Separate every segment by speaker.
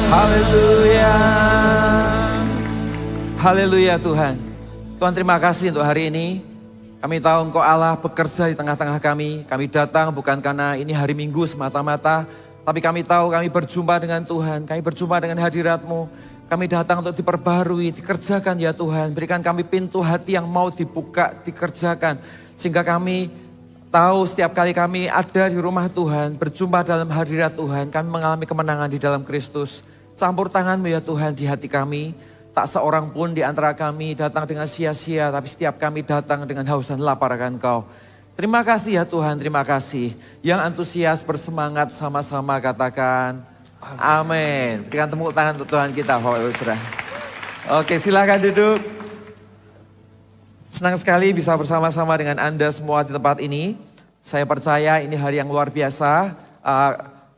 Speaker 1: Haleluya. Haleluya Tuhan. Tuhan terima kasih untuk hari ini. Kami tahu Engkau Allah bekerja di tengah-tengah kami. Kami datang bukan karena ini hari Minggu semata-mata. Tapi kami tahu kami berjumpa dengan Tuhan. Kami berjumpa dengan hadirat-Mu. Kami datang untuk diperbarui, dikerjakan ya Tuhan. Berikan kami pintu hati yang mau dibuka, dikerjakan. Sehingga kami tahu setiap kali kami ada di rumah Tuhan, berjumpa dalam hadirat Tuhan, kami mengalami kemenangan di dalam Kristus. Campur tangan-Mu ya Tuhan di hati kami. Tak seorang pun di antara kami datang dengan sia-sia, tapi setiap kami datang dengan haus dan lapar akan Engkau. Terima kasih ya Tuhan, terima kasih. Yang antusias bersemangat sama-sama katakan amin. Berikan tepuk tangan untuk Tuhan kita, Bapak Ibu Saudara. Oke, silakan duduk. Senang sekali bisa bersama-sama dengan Anda semua di tempat ini. Saya percaya ini hari yang luar biasa.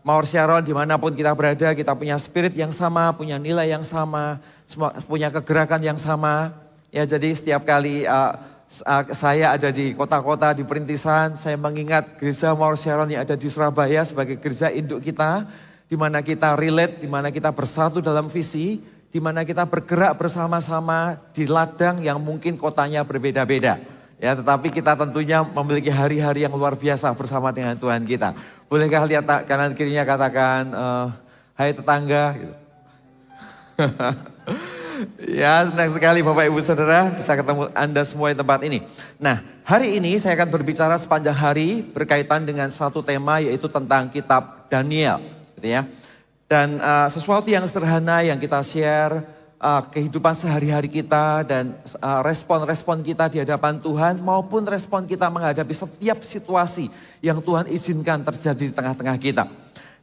Speaker 1: Mawar Sharon dimanapun kita berada, kita punya spirit yang sama, punya nilai yang sama, semua punya kegerakan yang sama. Ya, jadi setiap kali saya ada di kota-kota, di perintisan, saya mengingat gereja Mawar Sharon yang ada di Surabaya sebagai gereja induk kita, di mana kita relate, di mana kita bersatu dalam visi, di mana kita bergerak bersama-sama di ladang yang mungkin kotanya berbeda-beda. Ya, tetapi kita tentunya memiliki hari-hari yang luar biasa bersama dengan Tuhan kita. Bolehkah lihat kanan kirinya katakan, hai tetangga. Gitu. Ya, senang sekali Bapak Ibu Saudara bisa ketemu Anda semua di tempat ini. Nah, hari ini saya akan berbicara sepanjang hari berkaitan dengan satu tema yaitu tentang kitab Daniel. Gitu ya. Dan sesuatu yang sederhana yang kita share, kehidupan sehari-hari kita dan respon-respon kita di hadapan Tuhan maupun respon kita menghadapi setiap situasi yang Tuhan izinkan terjadi di tengah-tengah kita.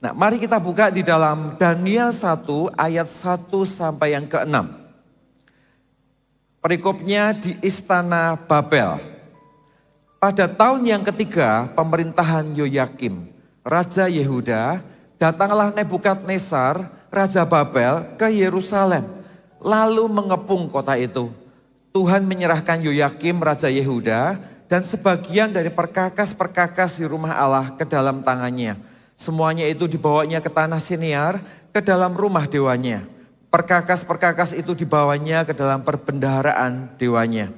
Speaker 1: Nah, mari kita buka di dalam Daniel 1 ayat 1 sampai yang ke-6. Perikopnya di Istana Babel. Pada tahun yang ketiga pemerintahan Yoyakim, Raja Yehuda, datanglah Nebukadnezar, Raja Babel ke Yerusalem. Lalu mengepung kota itu. Tuhan menyerahkan Yoyakim Raja Yehuda dan sebagian dari perkakas-perkakas di rumah Allah ke dalam tangannya. Semuanya itu dibawanya ke tanah Siniar, ke dalam rumah dewanya. Perkakas-perkakas itu dibawanya ke dalam perbendaharaan dewanya.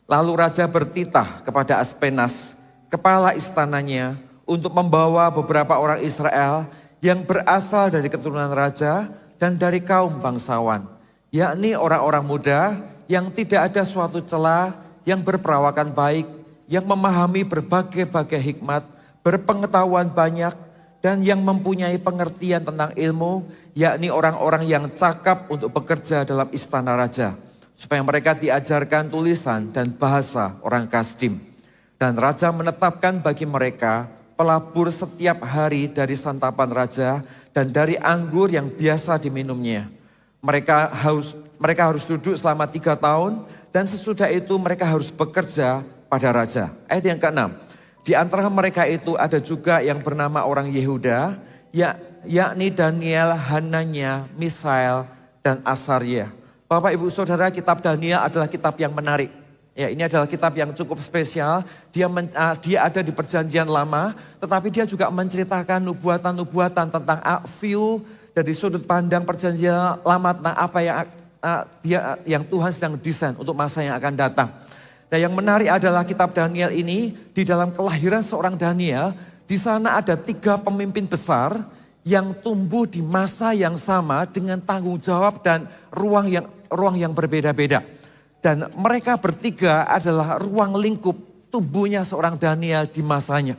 Speaker 1: Lalu Raja bertitah kepada Aspenas, kepala istananya, untuk membawa beberapa orang Israel yang berasal dari keturunan Raja dan dari kaum bangsawan. Yakni orang-orang muda yang tidak ada suatu celah, yang berperawakan baik, yang memahami berbagai-bagai hikmat, berpengetahuan banyak, dan yang mempunyai pengertian tentang ilmu, yakni orang-orang yang cakap untuk bekerja dalam istana raja, supaya mereka diajarkan tulisan dan bahasa orang Kasdim. Dan raja menetapkan bagi mereka pelabur setiap hari dari santapan raja dan dari anggur yang biasa diminumnya. Mereka harus duduk selama 3 tahun dan sesudah itu mereka harus bekerja pada raja. Ayat yang ke-6. Di antara mereka itu ada juga yang bernama orang Yehuda, yakni Daniel, Hananya, Misael, dan Asarya. Bapak Ibu Saudara, kitab Daniel adalah kitab yang menarik. Ya, ini adalah kitab yang cukup spesial. Dia ada di Perjanjian Lama, tetapi dia juga menceritakan nubuatan-nubuatan tentang view dari sudut pandang Perjanjian Lama tentang apa yang Tuhan sedang desain untuk masa yang akan datang. Nah, yang menarik adalah kitab Daniel ini di dalam kelahiran seorang Daniel, di sana ada 3 pemimpin besar yang tumbuh di masa yang sama dengan tanggung jawab dan ruang yang berbeda-beda. Dan mereka bertiga adalah ruang lingkup tumbuhnya seorang Daniel di masanya.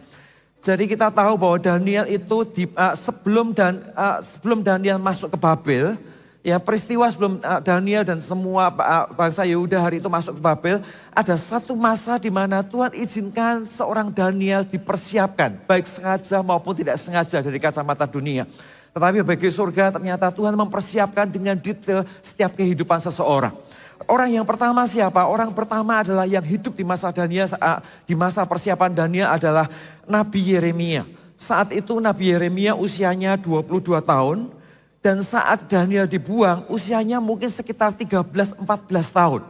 Speaker 1: Jadi kita tahu bahwa Daniel itu sebelum Daniel masuk ke Babel, ya peristiwa sebelum Daniel dan semua bangsa Yehuda hari itu masuk ke Babel, ada satu masa di mana Tuhan izinkan seorang Daniel dipersiapkan, baik sengaja maupun tidak sengaja dari kacamata dunia. Tetapi bagi surga ternyata Tuhan mempersiapkan dengan detail setiap kehidupan seseorang. Orang yang pertama siapa? Orang pertama adalah yang hidup di masa Daniel, di masa persiapan Daniel adalah Nabi Yeremia. Saat itu Nabi Yeremia usianya 22 tahun. Dan saat Daniel dibuang usianya mungkin sekitar 13-14 tahun.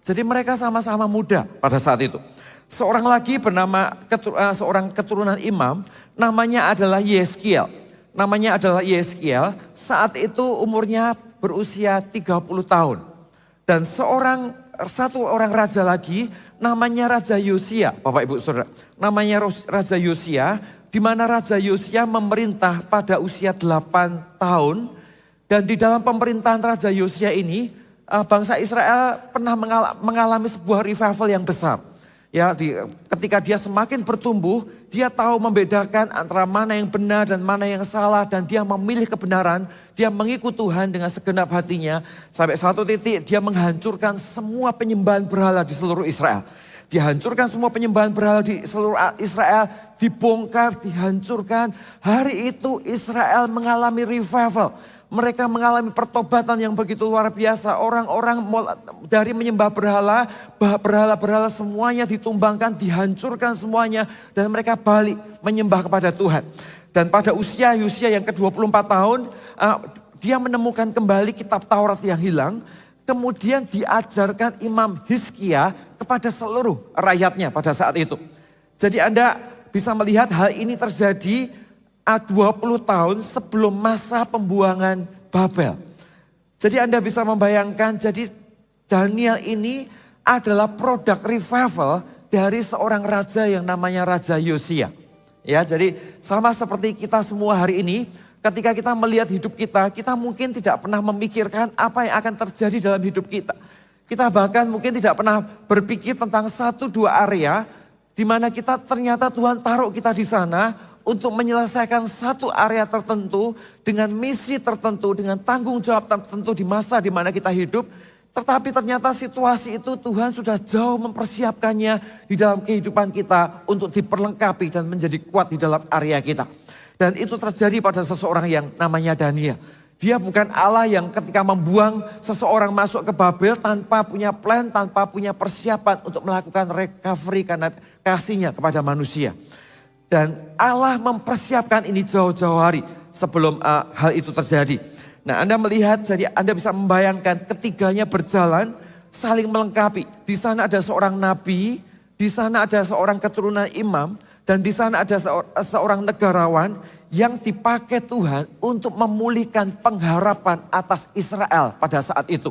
Speaker 1: Jadi mereka sama-sama muda pada saat itu. Seorang lagi bernama seorang keturunan imam, namanya adalah Yeskiel. namanya adalah Yeskiel. Saat itu umurnya berusia 30 tahun. Dan satu orang raja lagi namanya Raja Yosia, Bapak Ibu Saudara. Namanya Raja Yosia, di mana Raja Yosia memerintah pada usia 8 tahun. Dan di dalam pemerintahan Raja Yosia ini, bangsa Israel pernah mengalami sebuah revival yang besar. Ya, ketika dia semakin bertumbuh, dia tahu membedakan antara mana yang benar dan mana yang salah, dan dia memilih kebenaran, dia mengikut Tuhan dengan segenap hatinya. Sampai satu titik dia menghancurkan semua penyembahan berhala di seluruh Israel. Dihancurkan semua penyembahan berhala di seluruh Israel, dibongkar, dihancurkan. Hari itu Israel mengalami revival. Mereka mengalami pertobatan yang begitu luar biasa. Orang-orang dari menyembah berhala semuanya ditumbangkan, dihancurkan semuanya. Dan mereka balik menyembah kepada Tuhan. Dan pada usia Yosia yang ke-24 tahun, dia menemukan kembali kitab Taurat yang hilang. Kemudian diajarkan Imam Hizkia kepada seluruh rakyatnya pada saat itu. Jadi Anda bisa melihat hal ini terjadi 20 tahun sebelum masa pembuangan Babel. Jadi Anda bisa membayangkan, jadi Daniel ini adalah produk revival dari seorang raja yang namanya Raja Yosia. Ya, jadi sama seperti kita semua hari ini, ketika kita melihat hidup kita, kita mungkin tidak pernah memikirkan apa yang akan terjadi dalam hidup kita. Kita bahkan mungkin tidak pernah berpikir tentang 1-2 area di mana kita ternyata Tuhan taruh kita di sana untuk menyelesaikan satu area tertentu dengan misi tertentu, dengan tanggung jawab tertentu di masa di mana kita hidup. Tetapi ternyata situasi itu Tuhan sudah jauh mempersiapkannya di dalam kehidupan kita untuk diperlengkapi dan menjadi kuat di dalam area kita. Dan itu terjadi pada seseorang yang namanya Daniel. Dia bukan Allah yang ketika membuang seseorang masuk ke Babel tanpa punya plan, tanpa punya persiapan untuk melakukan recovery karena kasihnya kepada manusia. Dan Allah mempersiapkan ini jauh-jauh hari sebelum hal itu terjadi. Nah, Anda melihat, jadi Anda bisa membayangkan ketiganya berjalan saling melengkapi. Di sana ada seorang nabi, di sana ada seorang keturunan imam, dan di sana ada seorang negarawan yang dipakai Tuhan untuk memulihkan pengharapan atas Israel pada saat itu.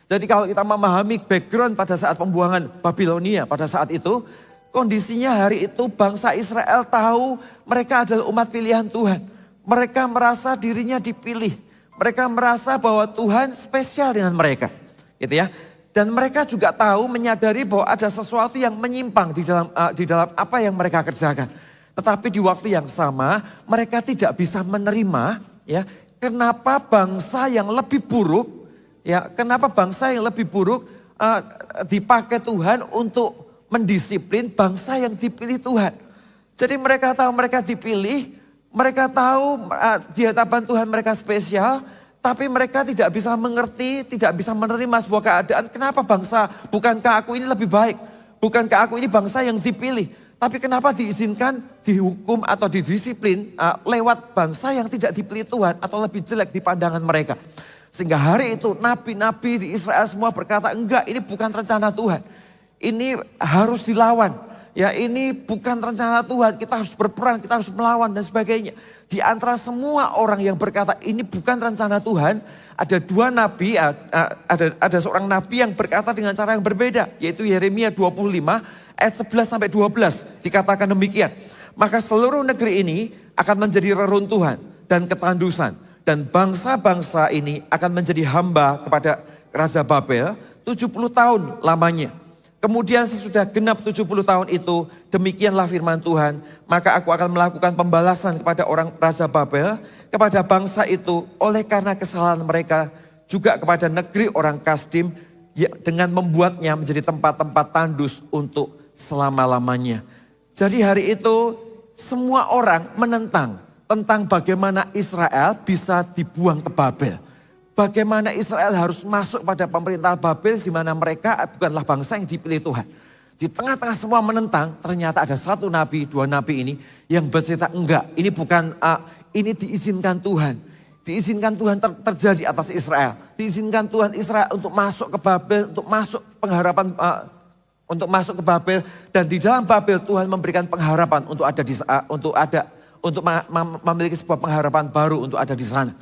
Speaker 1: Jadi kalau kita memahami background pada saat pembuangan Babilonia pada saat itu, kondisinya hari itu bangsa Israel tahu mereka adalah umat pilihan Tuhan. Mereka merasa dirinya dipilih. Mereka merasa bahwa Tuhan spesial dengan mereka. Gitu ya. Dan mereka juga tahu, menyadari bahwa ada sesuatu yang menyimpang di dalam apa yang mereka kerjakan. Tetapi di waktu yang sama mereka tidak bisa menerima, ya, kenapa bangsa yang lebih buruk, ya, kenapa bangsa yang lebih buruk dipakai Tuhan untuk mendisiplin bangsa yang dipilih Tuhan. Jadi mereka tahu mereka dipilih, mereka tahu di hadapan Tuhan mereka spesial, tapi mereka tidak bisa mengerti, tidak bisa menerima sebuah keadaan. Kenapa bangsa, bukankah aku ini lebih baik? Bukankah aku ini bangsa yang dipilih? Tapi kenapa diizinkan dihukum atau didisiplin lewat bangsa yang tidak dipilih Tuhan atau lebih jelek di pandangan mereka. Sehingga hari itu nabi-nabi di Israel semua berkata, enggak, ini bukan rencana Tuhan. Ini harus dilawan. Ya, ini bukan rencana Tuhan, kita harus berperang, kita harus melawan dan sebagainya. Di antara semua orang yang berkata ini bukan rencana Tuhan, ada dua nabi, ada seorang nabi yang berkata dengan cara yang berbeda, yaitu Yeremia 25 ayat 11 sampai 12 dikatakan demikian. Maka seluruh negeri ini akan menjadi reruntuhan dan ketandusan, dan bangsa-bangsa ini akan menjadi hamba kepada Raja Babel 70 tahun lamanya. Kemudian sesudah genap 70 tahun itu, demikianlah firman Tuhan, maka aku akan melakukan pembalasan kepada orang Raja Babel, kepada bangsa itu oleh karena kesalahan mereka, juga kepada negeri orang Kasdim, dengan membuatnya menjadi tempat-tempat tandus untuk selama-lamanya. Jadi hari itu semua orang menentang tentang bagaimana Israel bisa dibuang ke Babel. Bagaimana Israel harus masuk pada pemerintahan Babel di mana mereka bukanlah bangsa yang dipilih Tuhan. Di tengah-tengah semua menentang, ternyata ada satu nabi, dua nabi ini yang bercerita enggak, ini bukan, ini diizinkan Tuhan. Diizinkan Tuhan terjadi atas Israel. Diizinkan Tuhan Israel untuk masuk ke Babel, untuk masuk pengharapan, untuk masuk ke Babel. Dan di dalam Babel Tuhan memberikan pengharapan untuk ada untuk memiliki sebuah pengharapan baru untuk ada di sana.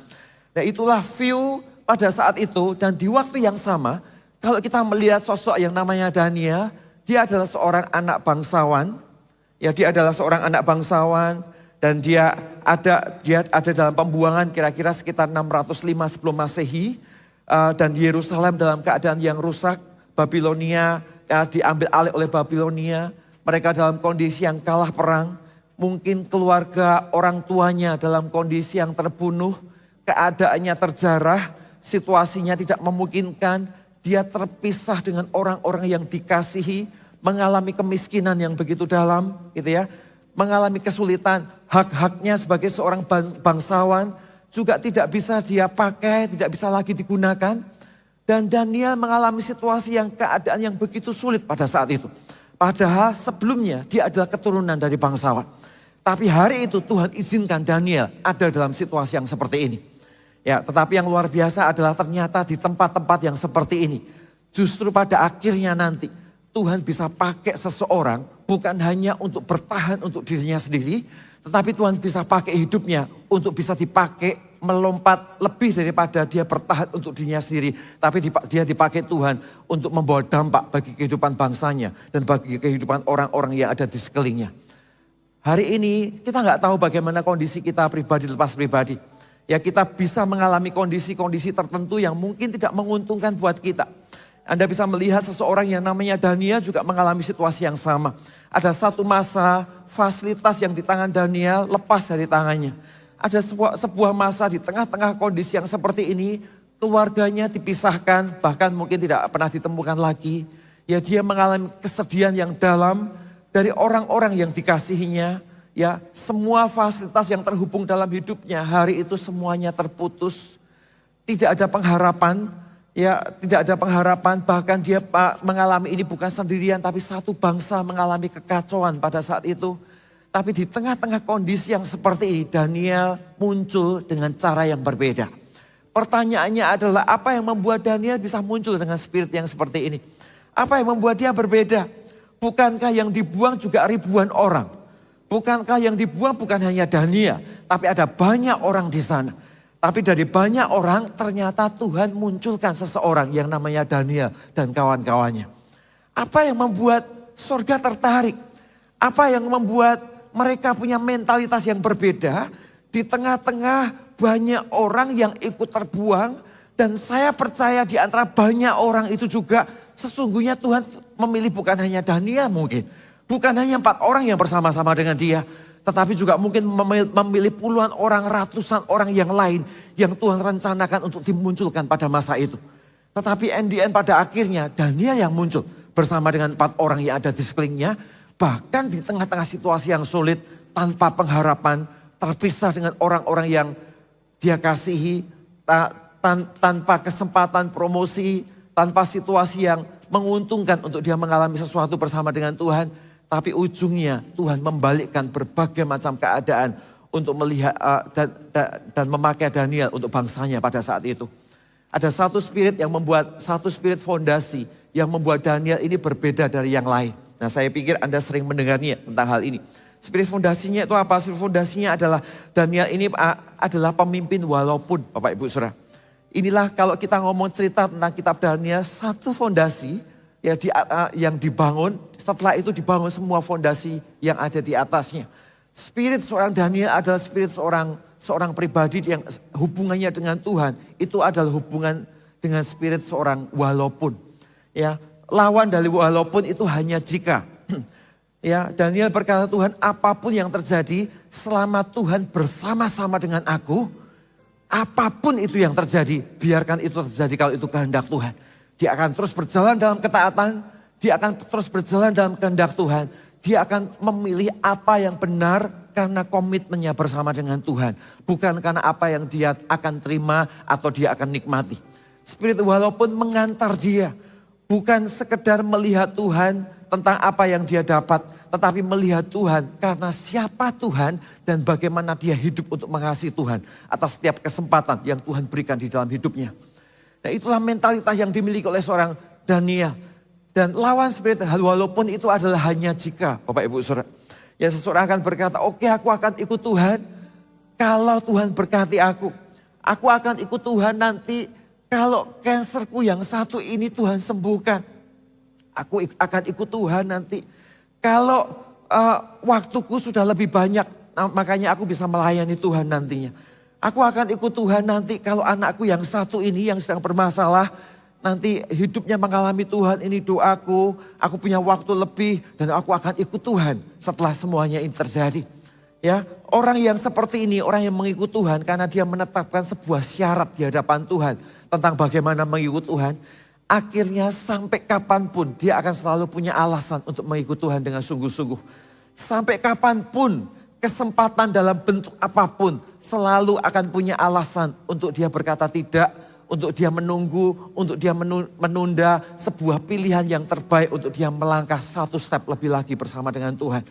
Speaker 1: Nah itulah view pada saat itu dan di waktu yang sama, kalau kita melihat sosok yang namanya Daniel, dia adalah seorang anak bangsawan. Ya dia adalah seorang anak bangsawan dan dia ada dalam pembuangan kira-kira sekitar 605 sebelum Masehi. Dan Yerusalem dalam keadaan yang rusak, Babilonia diambil alih oleh Babilonia. Mereka dalam kondisi yang kalah perang. Mungkin keluarga orang tuanya dalam kondisi yang terbunuh. Keadaannya terjarah, situasinya tidak memungkinkan. Dia terpisah dengan orang-orang yang dikasihi. Mengalami kemiskinan yang begitu dalam gitu ya. Mengalami kesulitan, hak-haknya sebagai seorang bangsawan. Juga tidak bisa dia pakai, tidak bisa lagi digunakan. Dan Daniel mengalami situasi keadaan yang begitu sulit pada saat itu. Padahal sebelumnya dia adalah keturunan dari bangsawan. Tapi hari itu Tuhan izinkan Daniel ada dalam situasi yang seperti ini. Ya, tetapi yang luar biasa adalah ternyata di tempat-tempat yang seperti ini. Justru pada akhirnya nanti Tuhan bisa pakai seseorang bukan hanya untuk bertahan untuk dirinya sendiri. Tetapi Tuhan bisa pakai hidupnya untuk bisa dipakai melompat lebih daripada dia bertahan untuk dirinya sendiri. Tapi dia dipakai Tuhan untuk membawa dampak bagi kehidupan bangsanya dan bagi kehidupan orang-orang yang ada di sekelilingnya. Hari ini kita nggak tahu bagaimana kondisi kita pribadi lepas pribadi. Ya kita bisa mengalami kondisi-kondisi tertentu yang mungkin tidak menguntungkan buat kita. Anda bisa melihat seseorang yang namanya Daniel juga mengalami situasi yang sama. Ada satu masa fasilitas yang di tangan Daniel lepas dari tangannya. Ada sebuah masa di tengah-tengah kondisi yang seperti ini. Keluarganya dipisahkan, bahkan mungkin tidak pernah ditemukan lagi. Ya dia mengalami kesedihan yang dalam dari orang-orang yang dikasihinya. Ya semua fasilitas yang terhubung dalam hidupnya hari itu semuanya terputus. Tidak ada pengharapan. Ya tidak ada pengharapan, bahkan dia mengalami ini bukan sendirian tapi satu bangsa mengalami kekacauan pada saat itu. Tapi di tengah-tengah kondisi yang seperti ini Daniel muncul dengan cara yang berbeda. Pertanyaannya adalah apa yang membuat Daniel bisa muncul dengan spirit yang seperti ini? Apa yang membuat dia berbeda? Bukankah yang dibuang juga ribuan orang? Bukankah yang dibuang bukan hanya Daniel, tapi ada banyak orang di sana. Tapi dari banyak orang ternyata Tuhan munculkan seseorang yang namanya Daniel dan kawan-kawannya. Apa yang membuat surga tertarik? Apa yang membuat mereka punya mentalitas yang berbeda? Di tengah-tengah banyak orang yang ikut terbuang. Dan saya percaya di antara banyak orang itu juga sesungguhnya Tuhan memilih bukan hanya Daniel mungkin. Bukan hanya 4 orang yang bersama-sama dengan dia. Tetapi juga mungkin memilih puluhan orang, ratusan orang yang lain yang Tuhan rencanakan untuk dimunculkan pada masa itu. Tetapi NDN pada akhirnya Daniel yang muncul bersama dengan 4 orang yang ada di sekelilingnya. Bahkan di tengah-tengah situasi yang sulit, tanpa pengharapan, terpisah dengan orang-orang yang dia kasihi, tanpa kesempatan promosi, tanpa situasi yang menguntungkan untuk dia mengalami sesuatu bersama dengan Tuhan. Tapi ujungnya Tuhan membalikkan berbagai macam keadaan untuk melihat dan memakai Daniel untuk bangsanya pada saat itu. Ada satu spirit yang membuat, satu spirit fondasi yang membuat Daniel ini berbeda dari yang lain. Nah saya pikir Anda sering mendengarnya tentang hal ini. Spirit fondasinya itu apa? Spirit fondasinya adalah Daniel ini adalah pemimpin walaupun Bapak Ibu Saudara. Inilah kalau kita ngomong cerita tentang kitab Daniel, satu fondasi ya yang dibangun, setelah itu dibangun semua fondasi yang ada di atasnya. Spirit seorang Daniel adalah spirit seorang pribadi yang hubungannya dengan Tuhan itu adalah hubungan dengan spirit seorang walaupun. Ya, lawan dari walaupun itu hanya jika. Ya, Daniel berkata Tuhan apapun yang terjadi selama Tuhan bersama-sama dengan aku, apapun itu yang terjadi, biarkan itu terjadi kalau itu kehendak Tuhan. Dia akan terus berjalan dalam ketaatan, dia akan terus berjalan dalam kehendak Tuhan. Dia akan memilih apa yang benar karena komitmennya bersama dengan Tuhan. Bukan karena apa yang dia akan terima atau dia akan nikmati. Spirit walaupun mengantar dia. Bukan sekedar melihat Tuhan tentang apa yang dia dapat. Tetapi melihat Tuhan karena siapa Tuhan dan bagaimana dia hidup untuk mengasihi Tuhan. Atas setiap kesempatan yang Tuhan berikan di dalam hidupnya. Nah itulah mentalitas yang dimiliki oleh seorang Daniel. Dan lawan spirit walaupun itu adalah hanya jika Bapak Ibu Saudara. Ya seseorang akan berkata, oke, aku akan ikut Tuhan kalau Tuhan berkati aku. Aku akan ikut Tuhan nanti kalau kanserku yang satu ini Tuhan sembuhkan. Aku akan ikut Tuhan nanti kalau waktuku sudah lebih banyak, makanya aku bisa melayani Tuhan nantinya. Aku akan ikut Tuhan nanti kalau anakku yang satu ini yang sedang bermasalah, nanti hidupnya mengalami Tuhan, ini doaku, aku punya waktu lebih dan aku akan ikut Tuhan setelah semuanya ini terjadi. Ya, orang yang seperti ini, orang yang mengikut Tuhan karena dia menetapkan sebuah syarat di hadapan Tuhan tentang bagaimana mengikut Tuhan, akhirnya sampai kapanpun dia akan selalu punya alasan untuk mengikut Tuhan dengan sungguh-sungguh. Sampai kapanpun kesempatan dalam bentuk apapun selalu akan punya alasan untuk dia berkata tidak, untuk dia menunggu, untuk dia menunda sebuah pilihan yang terbaik untuk dia melangkah satu step lebih lagi bersama dengan Tuhan.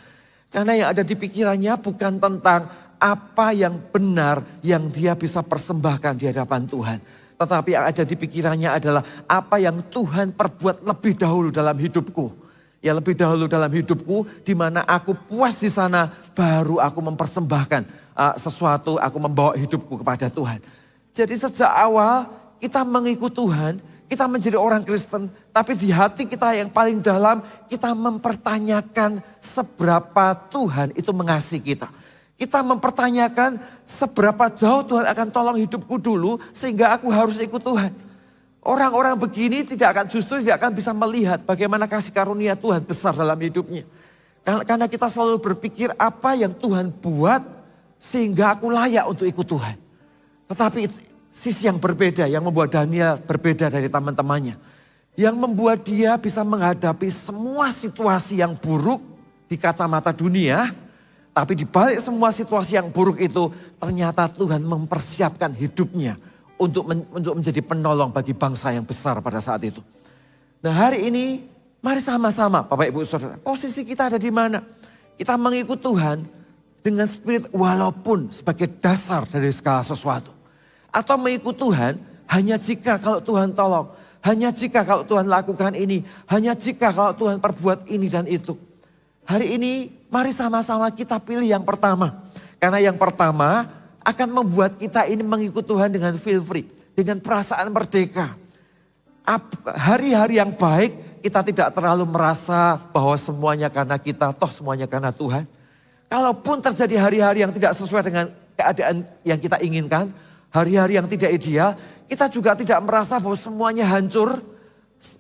Speaker 1: Karena yang ada di pikirannya bukan tentang apa yang benar yang dia bisa persembahkan di hadapan Tuhan. Tetapi yang ada di pikirannya adalah apa yang Tuhan perbuat lebih dahulu dalam hidupku. Ya lebih dahulu dalam hidupku di mana aku puas di sana baru aku mempersembahkan sesuatu, aku membawa hidupku kepada Tuhan. Jadi sejak awal kita mengikut Tuhan, kita menjadi orang Kristen, tapi di hati kita yang paling dalam kita mempertanyakan seberapa Tuhan itu mengasihi kita. Kita mempertanyakan seberapa jauh Tuhan akan tolong hidupku dulu sehingga aku harus ikut Tuhan. Orang-orang begini tidak akan bisa melihat bagaimana kasih karunia Tuhan besar dalam hidupnya. Karena kita selalu berpikir apa yang Tuhan buat sehingga aku layak untuk ikut Tuhan. Tetapi sisi yang berbeda yang membuat Daniel berbeda dari teman-temannya. Yang membuat dia bisa menghadapi semua situasi yang buruk di kacamata dunia. Tapi di balik semua situasi yang buruk itu ternyata Tuhan mempersiapkan hidupnya untuk menjadi penolong bagi bangsa yang besar pada saat itu. Nah hari ini mari sama-sama Bapak Ibu Saudara, posisi kita ada di mana? Kita mengikut Tuhan dengan spirit walaupun sebagai dasar dari segala sesuatu. Atau mengikut Tuhan hanya jika kalau Tuhan tolong. Hanya jika kalau Tuhan lakukan ini. Hanya jika kalau Tuhan perbuat ini dan itu. Hari ini mari sama-sama kita pilih yang pertama. Karena yang pertama akan membuat kita ini mengikut Tuhan dengan feel free. Dengan perasaan merdeka. Hari-hari yang baik kita tidak terlalu merasa bahwa semuanya karena kita, toh semuanya karena Tuhan. Kalaupun terjadi hari-hari yang tidak sesuai dengan keadaan yang kita inginkan. Hari-hari yang tidak ideal, kita juga tidak merasa bahwa semuanya hancur.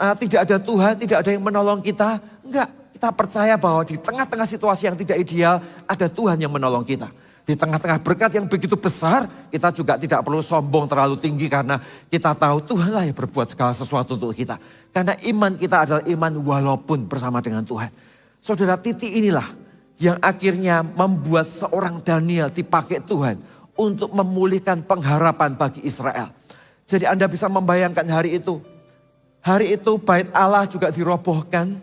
Speaker 1: Tidak ada Tuhan, tidak ada yang menolong kita. Enggak, kita percaya bahwa di tengah-tengah situasi yang tidak ideal, ada Tuhan yang menolong kita. Di tengah-tengah berkat yang begitu besar, kita juga tidak perlu sombong terlalu tinggi karena kita tahu Tuhanlah yang berbuat segala sesuatu untuk kita. Karena iman kita adalah iman walaupun bersama dengan Tuhan. Saudara, titik inilah yang akhirnya membuat seorang Daniel dipakai Tuhan untuk memulihkan pengharapan bagi Israel. Jadi Anda bisa membayangkan hari itu. Hari itu bait Allah juga dirobohkan.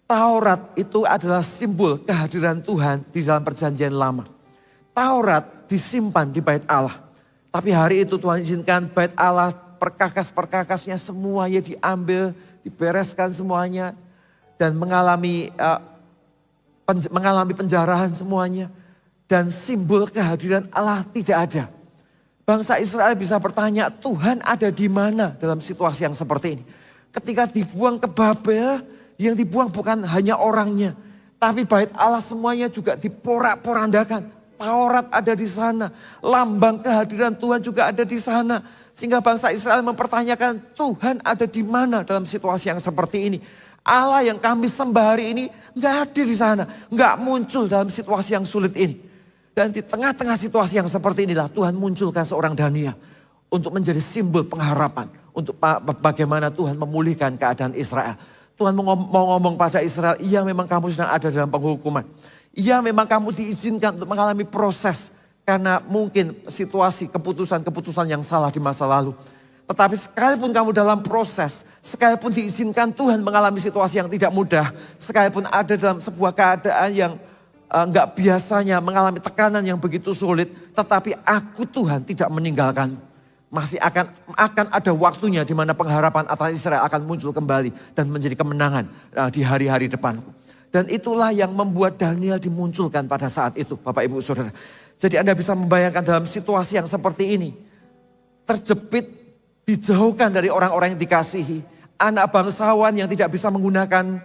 Speaker 1: Taurat itu adalah simbol kehadiran Tuhan di dalam perjanjian lama. Taurat disimpan di bait Allah. Tapi hari itu Tuhan izinkan bait Allah, perkakas-perkakasnya semuanya diambil, dibereskan semuanya. Dan mengalami penjarahan semuanya. Dan simbol kehadiran Allah tidak ada. Bangsa Israel bisa bertanya, Tuhan ada di mana dalam situasi yang seperti ini? Ketika dibuang ke Babel, yang dibuang bukan hanya orangnya. Tapi bait Allah semuanya juga diporak-porandakan. Taurat ada di sana. Lambang kehadiran Tuhan juga ada di sana. Sehingga bangsa Israel mempertanyakan, Tuhan ada di mana dalam situasi yang seperti ini? Allah yang kami sembah hari ini nggak hadir di sana. Nggak muncul dalam situasi yang sulit ini. Dan di tengah-tengah situasi yang seperti inilah Tuhan munculkan seorang Daniel. Untuk menjadi simbol pengharapan. Untuk bagaimana Tuhan memulihkan keadaan Israel. Tuhan mau ngomong pada Israel, iya memang kamu sedang ada dalam penghukuman. Iya memang kamu diizinkan untuk mengalami proses. Karena mungkin situasi, keputusan-keputusan yang salah di masa lalu. Tetapi sekalipun kamu dalam proses, sekalipun diizinkan Tuhan mengalami situasi yang tidak mudah. Sekalipun ada dalam sebuah keadaan yang enggak biasanya mengalami tekanan yang begitu sulit, tetapi aku Tuhan tidak meninggalkan. Masih akan ada waktunya di mana pengharapan atas Israel akan muncul kembali dan menjadi kemenangan di hari-hari depanku. Dan itulah yang membuat Daniel dimunculkan pada saat itu, Bapak Ibu Saudara. Jadi Anda bisa membayangkan dalam situasi yang seperti ini. Terjepit, dijauhkan dari orang-orang yang dikasihi. Anak bangsawan yang tidak bisa menggunakan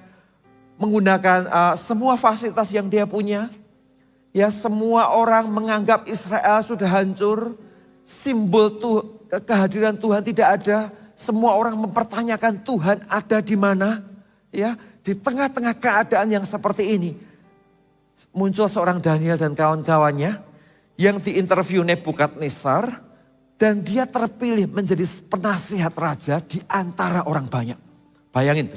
Speaker 1: semua fasilitas yang dia punya. Ya, semua orang menganggap Israel sudah hancur. Simbol kehadiran Tuhan tidak ada. Semua orang mempertanyakan Tuhan ada di mana. Ya, di tengah-tengah keadaan yang seperti ini, muncul seorang Daniel dan kawan-kawannya yang diinterview Nebukadnezar, dan dia terpilih menjadi penasihat raja di antara orang banyak. Bayangin,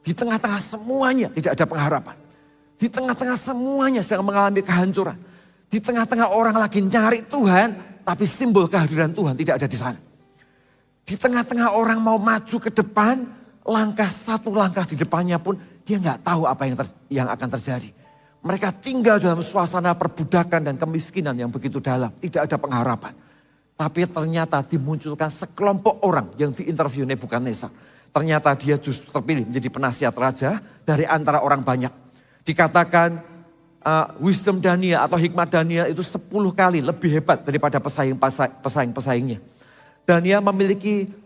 Speaker 1: di tengah-tengah semuanya tidak ada pengharapan. Di tengah-tengah semuanya sedang mengalami kehancuran. Di tengah-tengah orang lagi nyari Tuhan, tapi simbol kehadiran Tuhan tidak ada di sana. Di tengah-tengah orang mau maju ke depan, satu langkah di depannya pun dia nggak tahu apa yang akan terjadi. Mereka tinggal dalam suasana perbudakan dan kemiskinan yang begitu dalam. Tidak ada pengharapan. Tapi ternyata dimunculkan sekelompok orang yang diinterview Nebukadnezar. Ternyata dia justru terpilih menjadi penasihat raja dari antara orang banyak. Dikatakan wisdom Daniel atau hikmat Daniel itu 10 kali lebih hebat daripada pesaing-pesaingnya. Daniel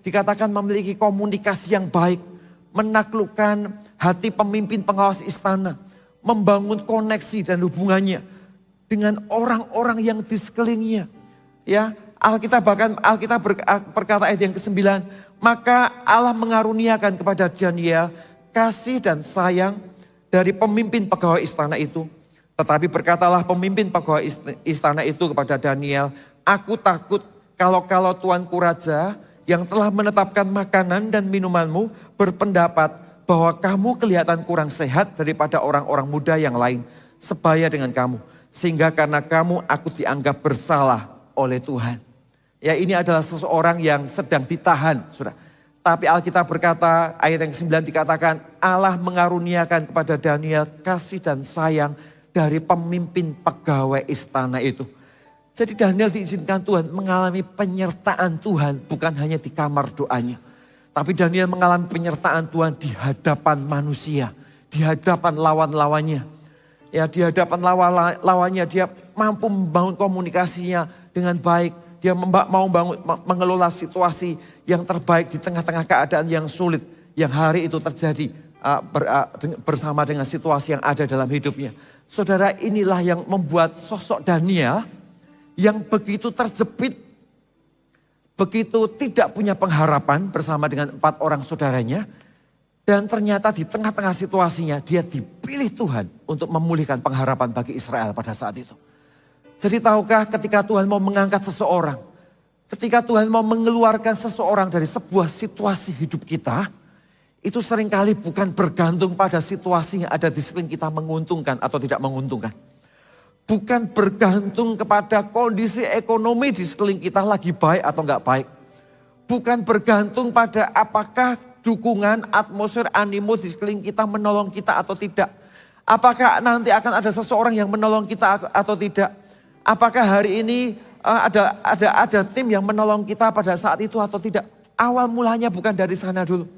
Speaker 1: dikatakan memiliki komunikasi yang baik, menaklukkan hati pemimpin pengawas istana, membangun koneksi dan hubungannya dengan orang-orang yang di sekelilingnya. Ya, Alkitab berkata ayat yang ke-9, maka Allah mengaruniakan kepada Daniel kasih dan sayang dari pemimpin pegawai istana itu. Tetapi berkatalah pemimpin pegawai istana itu kepada Daniel, aku takut kalau Tuanku Raja yang telah menetapkan makanan dan minumanmu berpendapat bahwa kamu kelihatan kurang sehat daripada orang-orang muda yang lain sebaya dengan kamu. Sehingga karena kamu aku dianggap bersalah oleh Tuhan. Ya, ini adalah seseorang yang sedang ditahan, Saudara. Tapi Alkitab berkata, ayat yang ke-9 dikatakan Allah mengaruniakan kepada Daniel kasih dan sayang dari pemimpin pegawai istana itu. Jadi Daniel diizinkan Tuhan mengalami penyertaan Tuhan bukan hanya di kamar doanya. Tapi Daniel mengalami penyertaan Tuhan di hadapan manusia. Di hadapan lawan-lawannya. Ya, di hadapan lawannya dia mampu membangun komunikasinya dengan baik. Dia mau mengelola situasi yang terbaik di tengah-tengah keadaan yang sulit. Yang hari itu terjadi bersama dengan situasi yang ada dalam hidupnya. Saudara, inilah yang membuat sosok Daniel yang begitu terjepit, begitu tidak punya pengharapan bersama dengan 4 orang saudaranya. Dan ternyata di tengah-tengah situasinya dia dipilih Tuhan untuk memulihkan pengharapan bagi Israel pada saat itu. Jadi tahukah ketika Tuhan mau mengangkat seseorang, ketika Tuhan mau mengeluarkan seseorang dari sebuah situasi hidup kita, itu seringkali bukan bergantung pada situasi yang ada di sekeliling kita menguntungkan atau tidak menguntungkan. Bukan bergantung kepada kondisi ekonomi di sekeliling kita lagi baik atau enggak baik. Bukan bergantung pada apakah dukungan, atmosfer, animo di sekeliling kita menolong kita atau tidak. Apakah nanti akan ada seseorang yang menolong kita atau tidak. Apakah hari ini ada tim yang menolong kita pada saat itu atau tidak. Awal mulanya bukan dari sana dulu.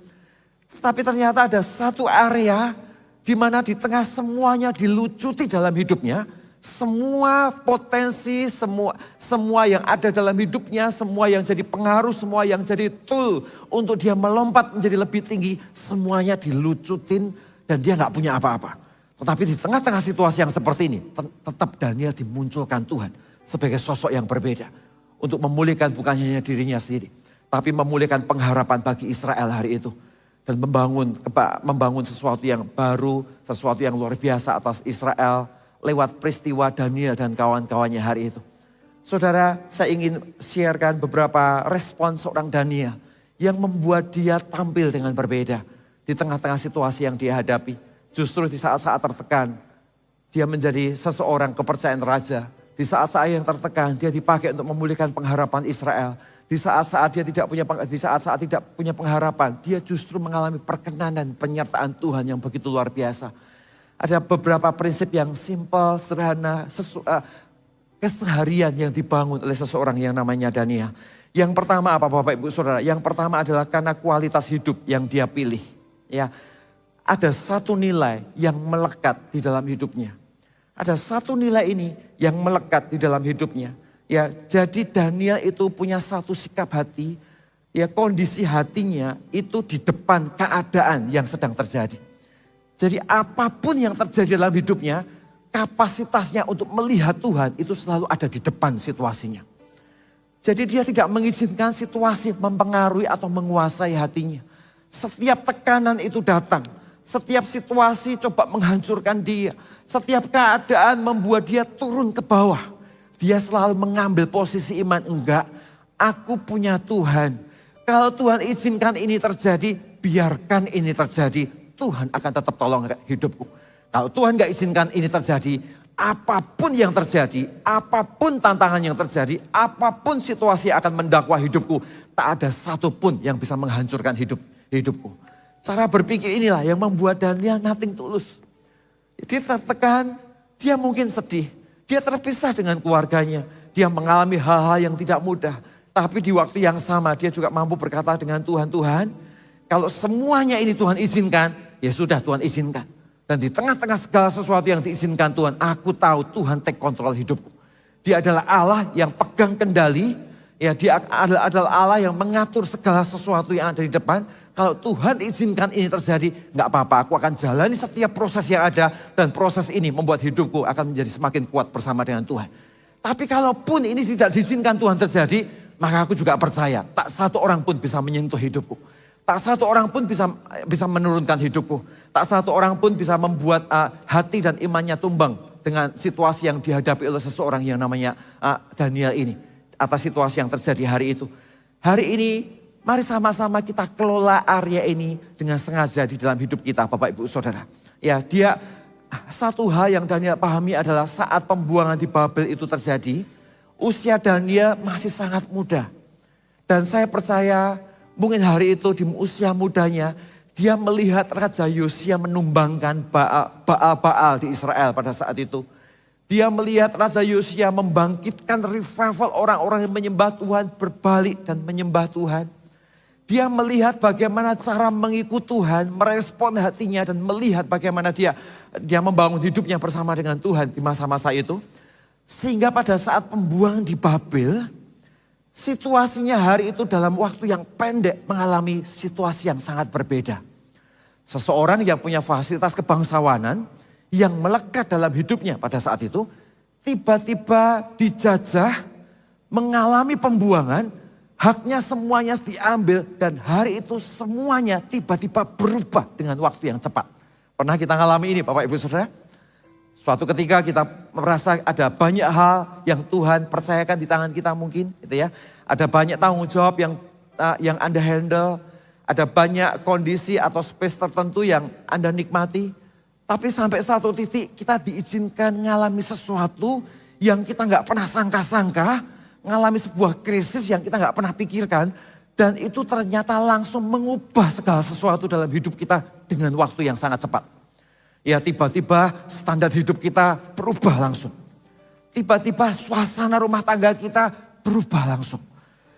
Speaker 1: Tapi ternyata ada satu area di mana di tengah semuanya dilucuti dalam hidupnya. Semua potensi, semua yang ada dalam hidupnya, semua yang jadi pengaruh, semua yang jadi tool untuk dia melompat menjadi lebih tinggi, semuanya dilucutin dan dia gak punya apa-apa. Tetapi di tengah-tengah situasi yang seperti ini, tetap Daniel dimunculkan Tuhan sebagai sosok yang berbeda. Untuk memulihkan bukan hanya dirinya sendiri, tapi memulihkan pengharapan bagi Israel hari itu. Dan membangun sesuatu yang baru, sesuatu yang luar biasa atas Israel, lewat peristiwa Daniel dan kawan-kawannya hari itu. Saudara, saya ingin sharekan beberapa respon seorang Daniel yang membuat dia tampil dengan berbeda di tengah-tengah situasi yang dia hadapi. Justru di saat-saat tertekan, dia menjadi seseorang kepercayaan raja. Di saat-saat yang tertekan, dia dipakai untuk memulihkan pengharapan Israel. Di saat-saat dia tidak punya pengharapan, dia justru mengalami perkenanan penyertaan Tuhan yang begitu luar biasa. Ada beberapa prinsip yang simpel, sederhana, keseharian yang dibangun oleh seseorang yang namanya Daniel. Yang pertama apa Bapak Ibu Saudara? Yang pertama adalah karena kualitas hidup yang dia pilih. Ya, ada satu nilai yang melekat di dalam hidupnya. Ada satu nilai ini yang melekat di dalam hidupnya. Ya, jadi Daniel itu punya satu sikap hati, ya kondisi hatinya itu di depan keadaan yang sedang terjadi. Jadi apapun yang terjadi dalam hidupnya, kapasitasnya untuk melihat Tuhan itu selalu ada di depan situasinya. Jadi dia tidak mengizinkan situasi mempengaruhi atau menguasai hatinya. Setiap tekanan itu datang, setiap situasi coba menghancurkan dia, setiap keadaan membuat dia turun ke bawah. Dia selalu mengambil posisi iman, enggak, aku punya Tuhan. Kalau Tuhan izinkan ini terjadi, biarkan ini terjadi. Tuhan akan tetap tolong hidupku. Kalau Tuhan gak izinkan ini terjadi, apapun yang terjadi, apapun tantangan yang terjadi, apapun situasi yang akan mendakwa hidupku, tak ada satupun yang bisa menghancurkan hidupku. Cara berpikir inilah yang membuat Daniel nothing tulus. Dia tertekan, dia mungkin sedih. Dia terpisah dengan keluarganya. Dia mengalami hal-hal yang tidak mudah. Tapi di waktu yang sama dia juga mampu berkata dengan Tuhan, Tuhan kalau semuanya ini Tuhan izinkan, ya sudah Tuhan izinkan. Dan di tengah-tengah segala sesuatu yang diizinkan Tuhan, aku tahu Tuhan take kontrol hidupku. Dia adalah Allah yang pegang kendali. Ya, dia adalah Allah yang mengatur segala sesuatu yang ada di depan. Kalau Tuhan izinkan ini terjadi, nggak apa-apa. Aku akan jalani setiap proses yang ada. Dan proses ini membuat hidupku akan menjadi semakin kuat bersama dengan Tuhan. Tapi kalaupun ini tidak diizinkan Tuhan terjadi, maka aku juga percaya tak satu orang pun bisa menyentuh hidupku. Tak satu orang pun bisa menurunkan hidupku. Tak satu orang pun bisa membuat hati dan imannya tumbang dengan situasi yang dihadapi oleh seseorang yang namanya Daniel ini. Atas situasi yang terjadi hari itu. Hari ini mari sama-sama kita kelola area ini dengan sengaja di dalam hidup kita Bapak Ibu Saudara. Ya, satu hal yang Daniel pahami adalah saat pembuangan di Babel itu terjadi, usia Daniel masih sangat muda. Dan saya percaya mungkin hari itu di usia mudanya, dia melihat Raja Yosia menumbangkan Baal di Israel pada saat itu. Dia melihat Raja Yosia membangkitkan revival orang-orang yang menyembah Tuhan berbalik dan menyembah Tuhan. Dia melihat bagaimana cara mengikut Tuhan, merespon hatinya dan melihat bagaimana dia membangun hidupnya bersama dengan Tuhan di masa-masa itu. Sehingga pada saat pembuangan di Babel, situasinya hari itu dalam waktu yang pendek mengalami situasi yang sangat berbeda. Seseorang yang punya fasilitas kebangsawanan yang melekat dalam hidupnya pada saat itu, tiba-tiba dijajah, mengalami pembuangan, haknya semuanya diambil dan hari itu semuanya tiba-tiba berubah dengan waktu yang cepat. Pernah kita mengalami ini Bapak Ibu Saudara? Suatu ketika kita merasa ada banyak hal yang Tuhan percayakan di tangan kita mungkin, gitu ya. Ada banyak tanggung jawab yang Anda handle, ada banyak kondisi atau space tertentu yang Anda nikmati. Tapi sampai satu titik kita diizinkan mengalami sesuatu yang kita nggak pernah sangka-sangka, mengalami sebuah krisis yang kita nggak pernah pikirkan, dan itu ternyata langsung mengubah segala sesuatu dalam hidup kita dengan waktu yang sangat cepat. Ya tiba-tiba standar hidup kita berubah langsung. Tiba-tiba suasana rumah tangga kita berubah langsung.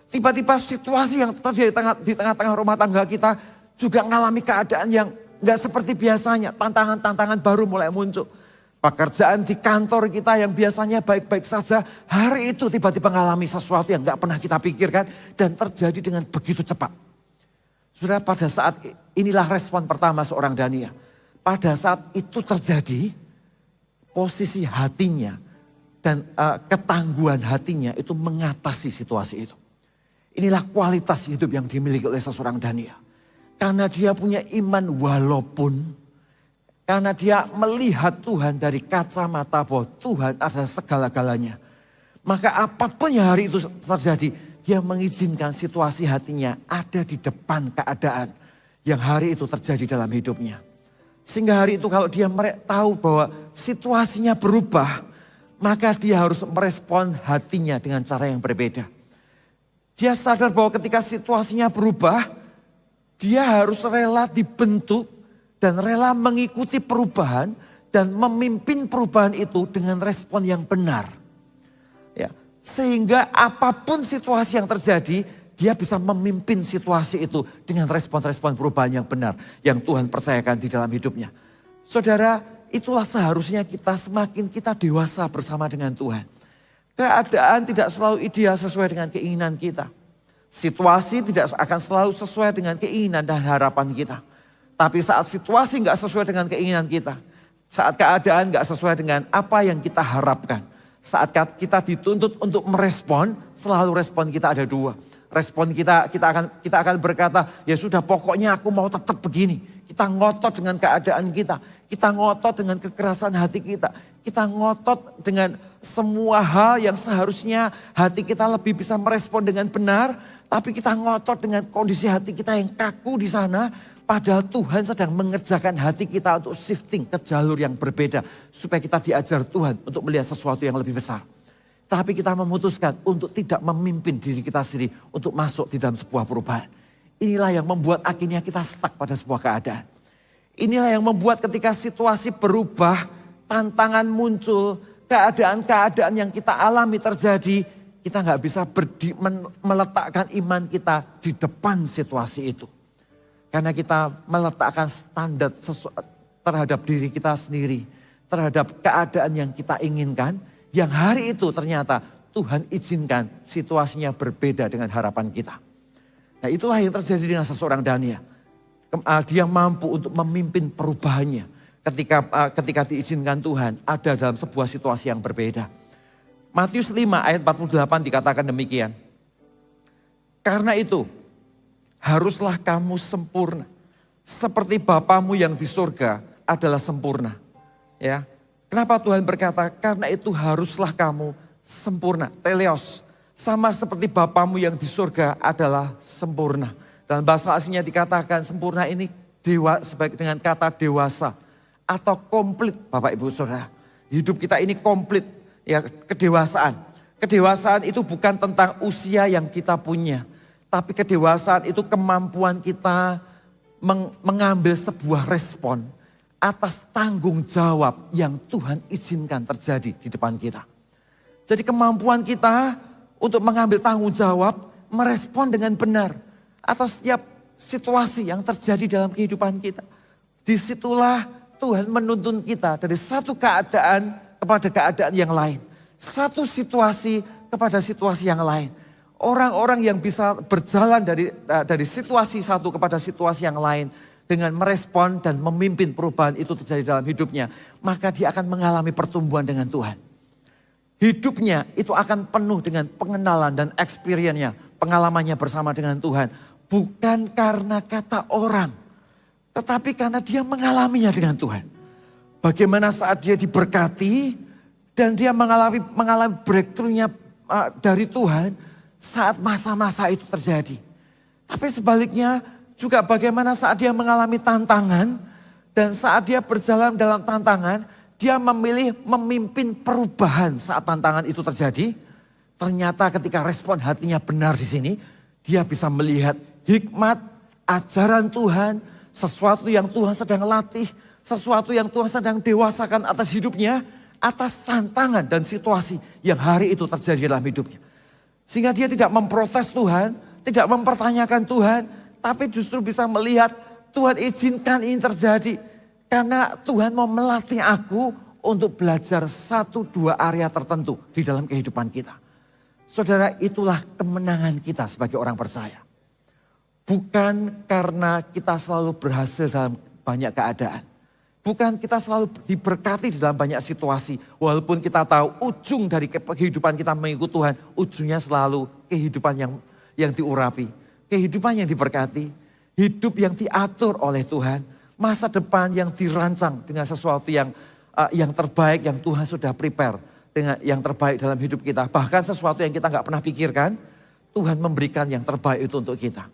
Speaker 1: Tiba-tiba situasi yang terjadi di tengah-tengah rumah tangga kita juga mengalami keadaan yang nggak seperti biasanya. Tantangan-tantangan baru mulai muncul. Pekerjaan di kantor kita yang biasanya baik-baik saja, hari itu tiba-tiba mengalami sesuatu yang nggak pernah kita pikirkan dan terjadi dengan begitu cepat. Sudah pada saat inilah respon pertama seorang Daniel. Pada saat itu terjadi, posisi hatinya dan ketangguhan hatinya itu mengatasi situasi itu. Inilah kualitas hidup yang dimiliki oleh seseorang Daniel. Karena dia punya iman walaupun, karena dia melihat Tuhan dari kacamata bahwa Tuhan adalah segala-galanya. Maka apapun yang hari itu terjadi, dia mengizinkan situasi hatinya ada di depan keadaan yang hari itu terjadi dalam hidupnya. Sehingga hari itu kalau dia tahu bahwa situasinya berubah, maka dia harus merespon hatinya dengan cara yang berbeda. Dia sadar bahwa ketika situasinya berubah, dia harus rela dibentuk dan rela mengikuti perubahan dan memimpin perubahan itu dengan respon yang benar. Ya, sehingga apapun situasi yang terjadi, dia bisa memimpin situasi itu dengan respon-respon perubahan yang benar yang Tuhan percayakan di dalam hidupnya. Saudara, itulah seharusnya semakin kita dewasa bersama dengan Tuhan. Keadaan tidak selalu ideal sesuai dengan keinginan kita. Situasi tidak akan selalu sesuai dengan keinginan dan harapan kita. Tapi saat situasi nggak sesuai dengan keinginan kita, saat keadaan nggak sesuai dengan apa yang kita harapkan, saat kita dituntut untuk merespon, selalu respon kita ada dua. Respon kita akan berkata, ya sudah pokoknya aku mau tetap begini. Kita ngotot dengan keadaan kita ngotot dengan kekerasan hati kita ngotot dengan semua hal yang seharusnya hati kita lebih bisa merespon dengan benar. Tapi kita ngotot dengan kondisi hati kita yang kaku di sana. Padahal Tuhan sedang mengerjakan hati kita untuk shifting ke jalur yang berbeda. Supaya kita diajar Tuhan untuk melihat sesuatu yang lebih besar. Tapi kita memutuskan untuk tidak memimpin diri kita sendiri untuk masuk di dalam sebuah perubahan. Inilah yang membuat akhirnya kita stuck pada sebuah keadaan. Inilah yang membuat ketika situasi berubah, tantangan muncul, keadaan-keadaan yang kita alami terjadi, kita nggak bisa meletakkan iman kita di depan situasi itu. Karena kita meletakkan standar terhadap diri kita sendiri, terhadap keadaan yang kita inginkan, yang hari itu ternyata Tuhan izinkan situasinya berbeda dengan harapan kita. Nah itulah yang terjadi dengan seseorang Daniel. Dia mampu untuk memimpin perubahannya ketika diizinkan Tuhan ada dalam sebuah situasi yang berbeda. Matius 5 ayat 48 dikatakan demikian. Karena itu haruslah kamu sempurna seperti Bapamu yang di surga adalah sempurna. Ya. Kenapa Tuhan berkata, karena itu haruslah kamu sempurna, teleos. Sama seperti Bapamu yang di surga adalah sempurna. Dan bahasa aslinya dikatakan sempurna ini dengan kata dewasa. Atau komplit Bapak Ibu Saudara. Hidup kita ini komplit, ya kedewasaan. Kedewasaan itu bukan tentang usia yang kita punya. Tapi kedewasaan itu kemampuan kita mengambil sebuah respon atas tanggung jawab yang Tuhan izinkan terjadi di depan kita. Jadi kemampuan kita untuk mengambil tanggung jawab, merespon dengan benar atas setiap situasi yang terjadi dalam kehidupan kita. Disitulah Tuhan menuntun kita dari satu keadaan kepada keadaan yang lain. Satu situasi kepada situasi yang lain. Orang-orang yang bisa berjalan dari situasi satu kepada situasi yang lain, dengan merespon dan memimpin perubahan itu terjadi dalam hidupnya, maka dia akan mengalami pertumbuhan dengan Tuhan. Hidupnya itu akan penuh dengan pengenalan dan experience-nya, pengalamannya bersama dengan Tuhan. Bukan karena kata orang, tetapi karena dia mengalaminya dengan Tuhan. Bagaimana saat dia diberkati dan dia mengalami breakthrough-nya dari Tuhan saat masa-masa itu terjadi. Tapi sebaliknya, juga bagaimana saat dia mengalami tantangan dan saat dia berjalan dalam tantangan, dia memilih memimpin perubahan saat tantangan itu terjadi. Ternyata ketika respon hatinya benar di sini, dia bisa melihat hikmat, ajaran Tuhan, sesuatu yang Tuhan sedang latih, sesuatu yang Tuhan sedang dewasakan atas hidupnya, atas tantangan dan situasi yang hari itu terjadi dalam hidupnya. Sehingga dia tidak memprotes Tuhan, tidak mempertanyakan Tuhan, tapi justru bisa melihat Tuhan izinkan ini terjadi. Karena Tuhan mau melatih aku untuk belajar 1-2 area tertentu di dalam kehidupan kita. Saudara, itulah kemenangan kita sebagai orang percaya. Bukan karena kita selalu berhasil dalam banyak keadaan. Bukan kita selalu diberkati di dalam banyak situasi. Walaupun kita tahu ujung dari kehidupan kita mengikut Tuhan, ujungnya selalu kehidupan yang diurapi. Kehidupan yang diberkati, hidup yang diatur oleh Tuhan, masa depan yang dirancang dengan sesuatu yang terbaik yang Tuhan sudah prepare, dengan yang terbaik dalam hidup kita. Bahkan sesuatu yang kita nggak pernah pikirkan, Tuhan memberikan yang terbaik itu untuk kita.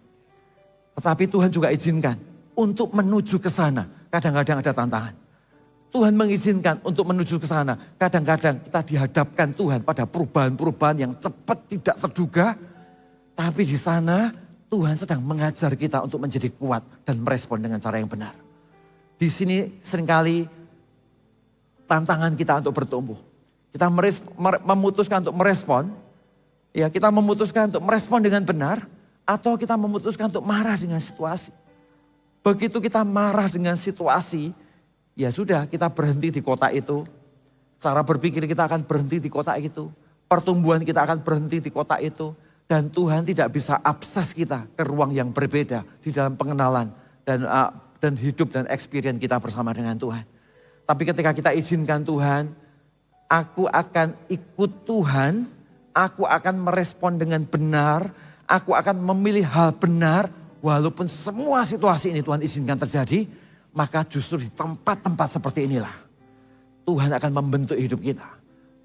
Speaker 1: Tetapi Tuhan juga izinkan untuk menuju ke sana. Kadang-kadang ada tantangan. Tuhan mengizinkan untuk menuju ke sana. Kadang-kadang kita dihadapkan Tuhan pada perubahan-perubahan yang cepat tidak terduga. Tapi di sana Tuhan sedang mengajar kita untuk menjadi kuat dan merespon dengan cara yang benar. Di sini seringkali tantangan kita untuk bertumbuh. Kita memutuskan untuk merespon. Ya, kita memutuskan untuk merespon dengan benar. Atau kita memutuskan untuk marah dengan situasi. Begitu kita marah dengan situasi, ya sudah kita berhenti di kota itu. Cara berpikir kita akan berhenti di kota itu. Pertumbuhan kita akan berhenti di kota itu. Dan Tuhan tidak bisa akses kita ke ruang yang berbeda di dalam pengenalan dan hidup dan experience kita bersama dengan Tuhan. Tapi ketika kita izinkan Tuhan, aku akan ikut Tuhan, aku akan merespon dengan benar, aku akan memilih hal benar, walaupun semua situasi ini Tuhan izinkan terjadi, maka justru di tempat-tempat seperti inilah Tuhan akan membentuk hidup kita,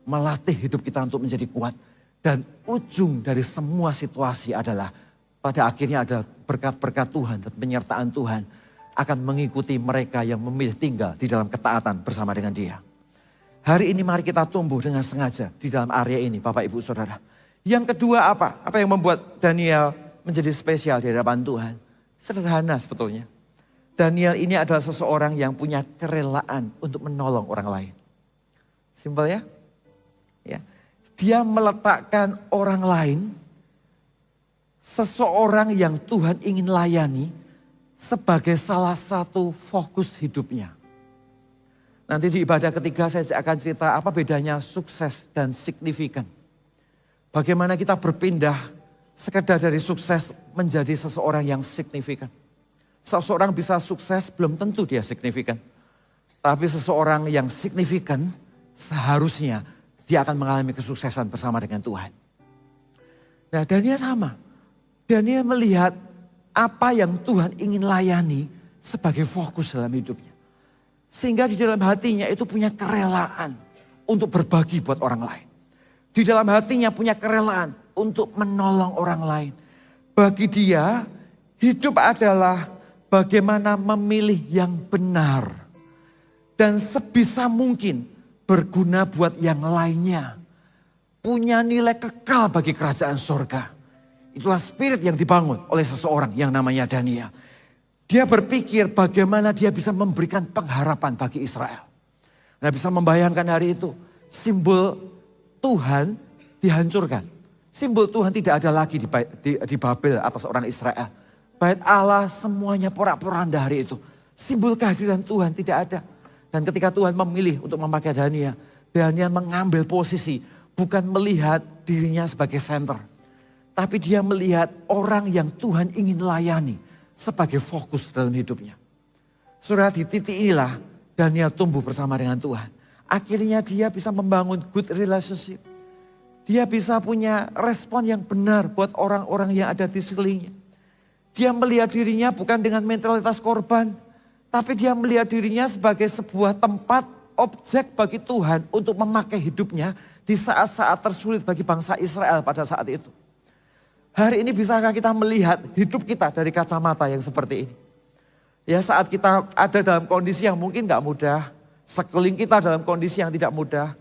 Speaker 1: melatih hidup kita untuk menjadi kuat. Dan ujung dari semua situasi adalah pada akhirnya ada berkat-berkat Tuhan dan penyertaan Tuhan akan mengikuti mereka yang memilih tinggal di dalam ketaatan bersama dengan Dia. Hari ini mari kita tumbuh dengan sengaja di dalam area ini Bapak Ibu Saudara. Yang kedua apa? Apa yang membuat Daniel menjadi spesial di hadapan Tuhan? Sederhana sebetulnya. Daniel ini adalah seseorang yang punya kerelaan untuk menolong orang lain. Simpel ya? Ya. Dia meletakkan orang lain, seseorang yang Tuhan ingin layani sebagai salah satu fokus hidupnya. Nanti di ibadah ketiga saya akan cerita apa bedanya sukses dan signifikan. Bagaimana kita berpindah sekedar dari sukses menjadi seseorang yang signifikan. Seseorang bisa sukses belum tentu dia signifikan. Tapi seseorang yang signifikan seharusnya dia akan mengalami kesuksesan bersama dengan Tuhan. Nah Daniel sama. Daniel melihat apa yang Tuhan ingin layani sebagai fokus dalam hidupnya. Sehingga di dalam hatinya itu punya kerelaan untuk berbagi buat orang lain. Di dalam hatinya punya kerelaan untuk menolong orang lain. Bagi dia hidup adalah bagaimana memilih yang benar. Dan sebisa mungkin berguna buat yang lainnya. Punya nilai kekal bagi kerajaan surga. Itulah spirit yang dibangun oleh seseorang yang namanya Daniel. Dia berpikir bagaimana dia bisa memberikan pengharapan bagi Israel. Nah bisa membayangkan hari itu. Simbol Tuhan dihancurkan. Simbol Tuhan tidak ada lagi di Babel atas orang Israel. Bait Allah semuanya porak-poranda hari itu. Simbol kehadiran Tuhan tidak ada. Dan ketika Tuhan memilih untuk memakai Daniel, Daniel mengambil posisi bukan melihat dirinya sebagai center. Tapi dia melihat orang yang Tuhan ingin layani sebagai fokus dalam hidupnya. Saudara, di titik inilah Daniel tumbuh bersama dengan Tuhan. Akhirnya dia bisa membangun good relationship. Dia bisa punya respon yang benar buat orang-orang yang ada di sekelilingnya. Dia melihat dirinya bukan dengan mentalitas korban. Tapi dia melihat dirinya sebagai sebuah tempat objek bagi Tuhan untuk memakai hidupnya di saat-saat tersulit bagi bangsa Israel pada saat itu. Hari ini bisakah kita melihat hidup kita dari kacamata yang seperti ini? Ya saat kita ada dalam kondisi yang mungkin gak mudah. Sekeliling kita dalam kondisi yang tidak mudah.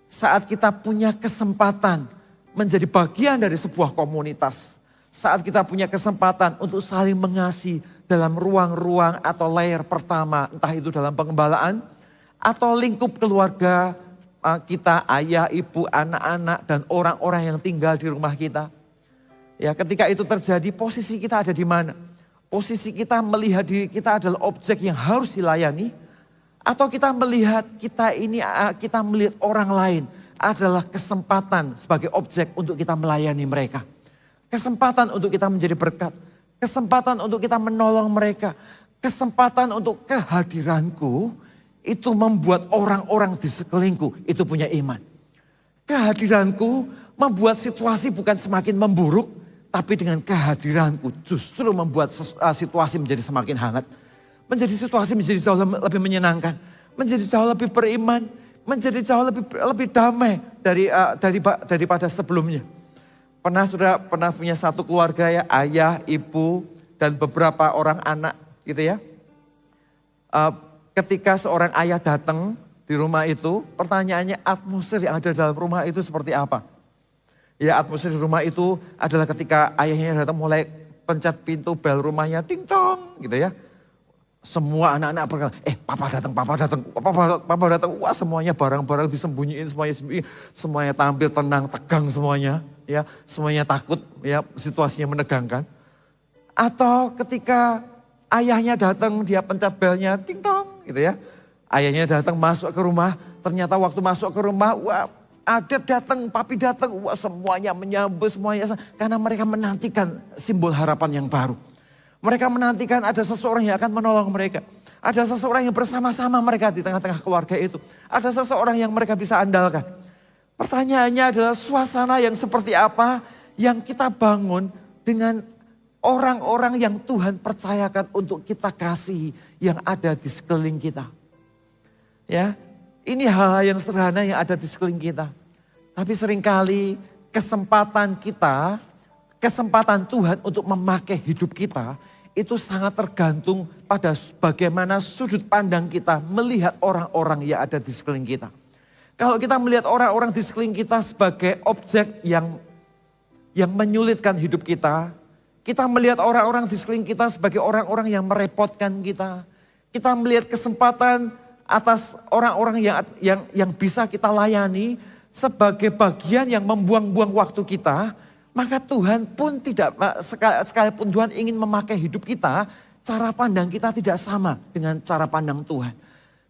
Speaker 1: Saat kita punya kesempatan menjadi bagian dari sebuah komunitas. Saat kita punya kesempatan untuk saling mengasihi dalam ruang-ruang atau layer pertama, entah itu dalam pengembalaan atau lingkup keluarga kita, ayah, ibu, anak-anak dan orang-orang yang tinggal di rumah kita. Ya, ketika itu terjadi, posisi kita ada di mana? Posisi kita melihat diri kita adalah objek yang harus dilayani, atau kita melihat kita melihat orang lain adalah kesempatan sebagai objek untuk kita melayani mereka. Kesempatan untuk kita menjadi berkat. Kesempatan untuk kita menolong mereka. Kesempatan untuk kehadiranku itu membuat orang-orang di sekelilingku itu punya iman. Kehadiranku membuat situasi bukan semakin memburuk. Tapi dengan kehadiranku justru membuat situasi menjadi semakin hangat. Menjadi situasi menjadi jauh lebih menyenangkan. Menjadi jauh lebih beriman. Menjadi jauh lebih damai daripada sebelumnya. Pernah punya satu keluarga ya, ayah, ibu, dan beberapa orang anak gitu ya. Ketika seorang ayah datang di rumah itu, pertanyaannya atmosfer yang ada dalam rumah itu seperti apa? Ya atmosfer di rumah itu adalah ketika ayahnya datang mulai pencet pintu bel rumahnya, ding dong gitu ya. Semua anak-anak berkata, papa datang. Wah semuanya barang-barang disembunyiin, semuanya tampil tenang, tegang semuanya. Ya, semuanya takut, ya situasinya menegangkan. Atau ketika ayahnya datang, dia pencet belnya, ding dong gitu ya. Ayahnya datang masuk ke rumah, ternyata waktu masuk ke rumah, wah Adep datang, papi datang, wah semuanya menyambut semuanya. Karena mereka menantikan simbol harapan yang baru. Mereka menantikan ada seseorang yang akan menolong mereka. Ada seseorang yang bersama-sama mereka di tengah-tengah keluarga itu. Ada seseorang yang mereka bisa andalkan. Pertanyaannya adalah suasana yang seperti apa yang kita bangun dengan orang-orang yang Tuhan percayakan untuk kita kasih yang ada di sekeliling kita. Ya, ini hal-hal yang sederhana yang ada di sekeliling kita. Tapi seringkali kesempatan kita, kesempatan Tuhan untuk memakai hidup kita, itu sangat tergantung pada bagaimana sudut pandang kita melihat orang-orang yang ada di sekeliling kita. Kalau kita melihat orang-orang di sekeliling kita sebagai objek yang menyulitkan hidup kita, kita melihat orang-orang di sekeliling kita sebagai orang-orang yang merepotkan kita. Kita melihat kesempatan atas orang-orang yang bisa kita layani sebagai bagian yang membuang-buang waktu kita, maka Tuhan pun tidak, sekalipun Tuhan ingin memakai hidup kita, cara pandang kita tidak sama dengan cara pandang Tuhan.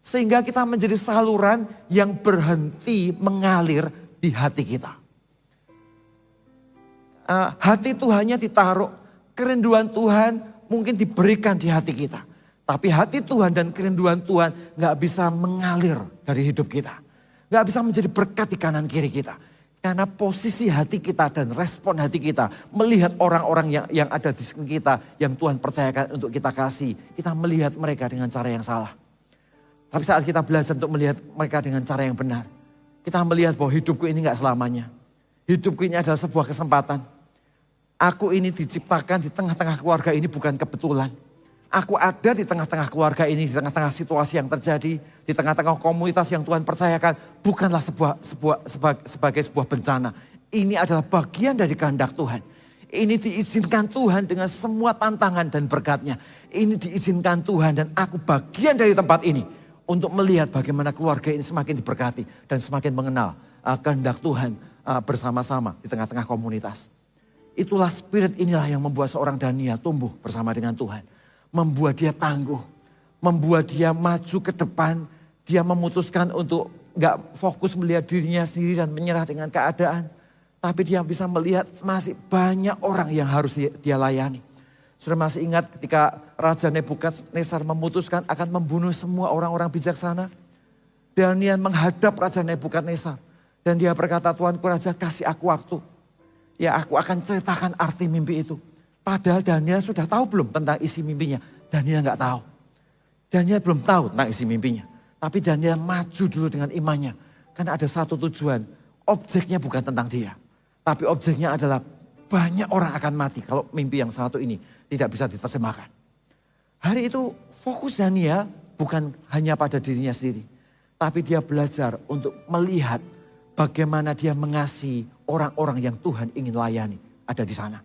Speaker 1: Sehingga kita menjadi saluran yang berhenti mengalir di hati kita. Hati Tuhannya ditaruh, kerinduan Tuhan mungkin diberikan di hati kita. Tapi hati Tuhan dan kerinduan Tuhan gak bisa mengalir dari hidup kita. Gak bisa menjadi berkat di kanan kiri kita. Karena posisi hati kita dan respon hati kita melihat orang-orang yang ada di sekitar kita, yang Tuhan percayakan untuk kita kasih. Kita melihat mereka dengan cara yang salah. Tapi saat kita belajar untuk melihat mereka dengan cara yang benar, kita melihat bahwa hidupku ini gak selamanya. Hidupku ini adalah sebuah kesempatan. Aku ini diciptakan di tengah-tengah keluarga ini bukan kebetulan. Aku ada di tengah-tengah keluarga ini, di tengah-tengah situasi yang terjadi, di tengah-tengah komunitas yang Tuhan percayakan, bukanlah sebagai sebuah bencana. Ini adalah bagian dari kehendak Tuhan. Ini diizinkan Tuhan dengan semua tantangan dan berkatnya. Ini diizinkan Tuhan dan aku bagian dari tempat ini untuk melihat bagaimana keluarga ini semakin diberkati dan semakin mengenal kehendak Tuhan bersama-sama di tengah-tengah komunitas. Itulah spirit inilah yang membuat seorang Daniel tumbuh bersama dengan Tuhan. Membuat dia tangguh, membuat dia maju ke depan. Dia memutuskan untuk gak fokus melihat dirinya sendiri dan menyerah dengan keadaan. Tapi dia bisa melihat masih banyak orang yang harus dia layani. Sudah masih ingat ketika Raja Nebukadnezar memutuskan akan membunuh semua orang-orang bijaksana. Daniel menghadap Raja Nebukadnezar. Dan dia berkata, Tuanku Raja kasih aku waktu. Ya aku akan ceritakan arti mimpi itu. Padahal Daniel sudah tahu belum tentang isi mimpinya? Daniel nggak tahu. Daniel belum tahu tentang isi mimpinya. Tapi Daniel maju dulu dengan imannya. Karena ada satu tujuan. Objeknya bukan tentang dia. Tapi objeknya adalah banyak orang akan mati kalau mimpi yang satu ini tidak bisa diterjemahkan. Hari itu fokus Daniel bukan hanya pada dirinya sendiri. Tapi dia belajar untuk melihat bagaimana dia mengasihi orang-orang yang Tuhan ingin layani ada di sana.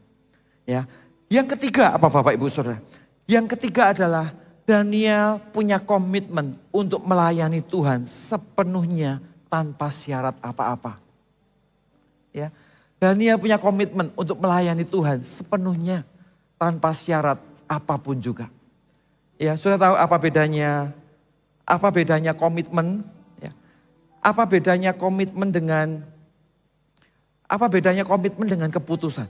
Speaker 1: Ya. Yang ketiga apa Bapak Ibu Saudara? Yang ketiga adalah Daniel punya komitmen untuk melayani Tuhan sepenuhnya tanpa syarat apa-apa. Ya. Daniel punya komitmen untuk melayani Tuhan sepenuhnya tanpa syarat apapun juga. Ya, sudah tahu apa bedanya komitmen? Ya. Apa bedanya komitmen dengan keputusan?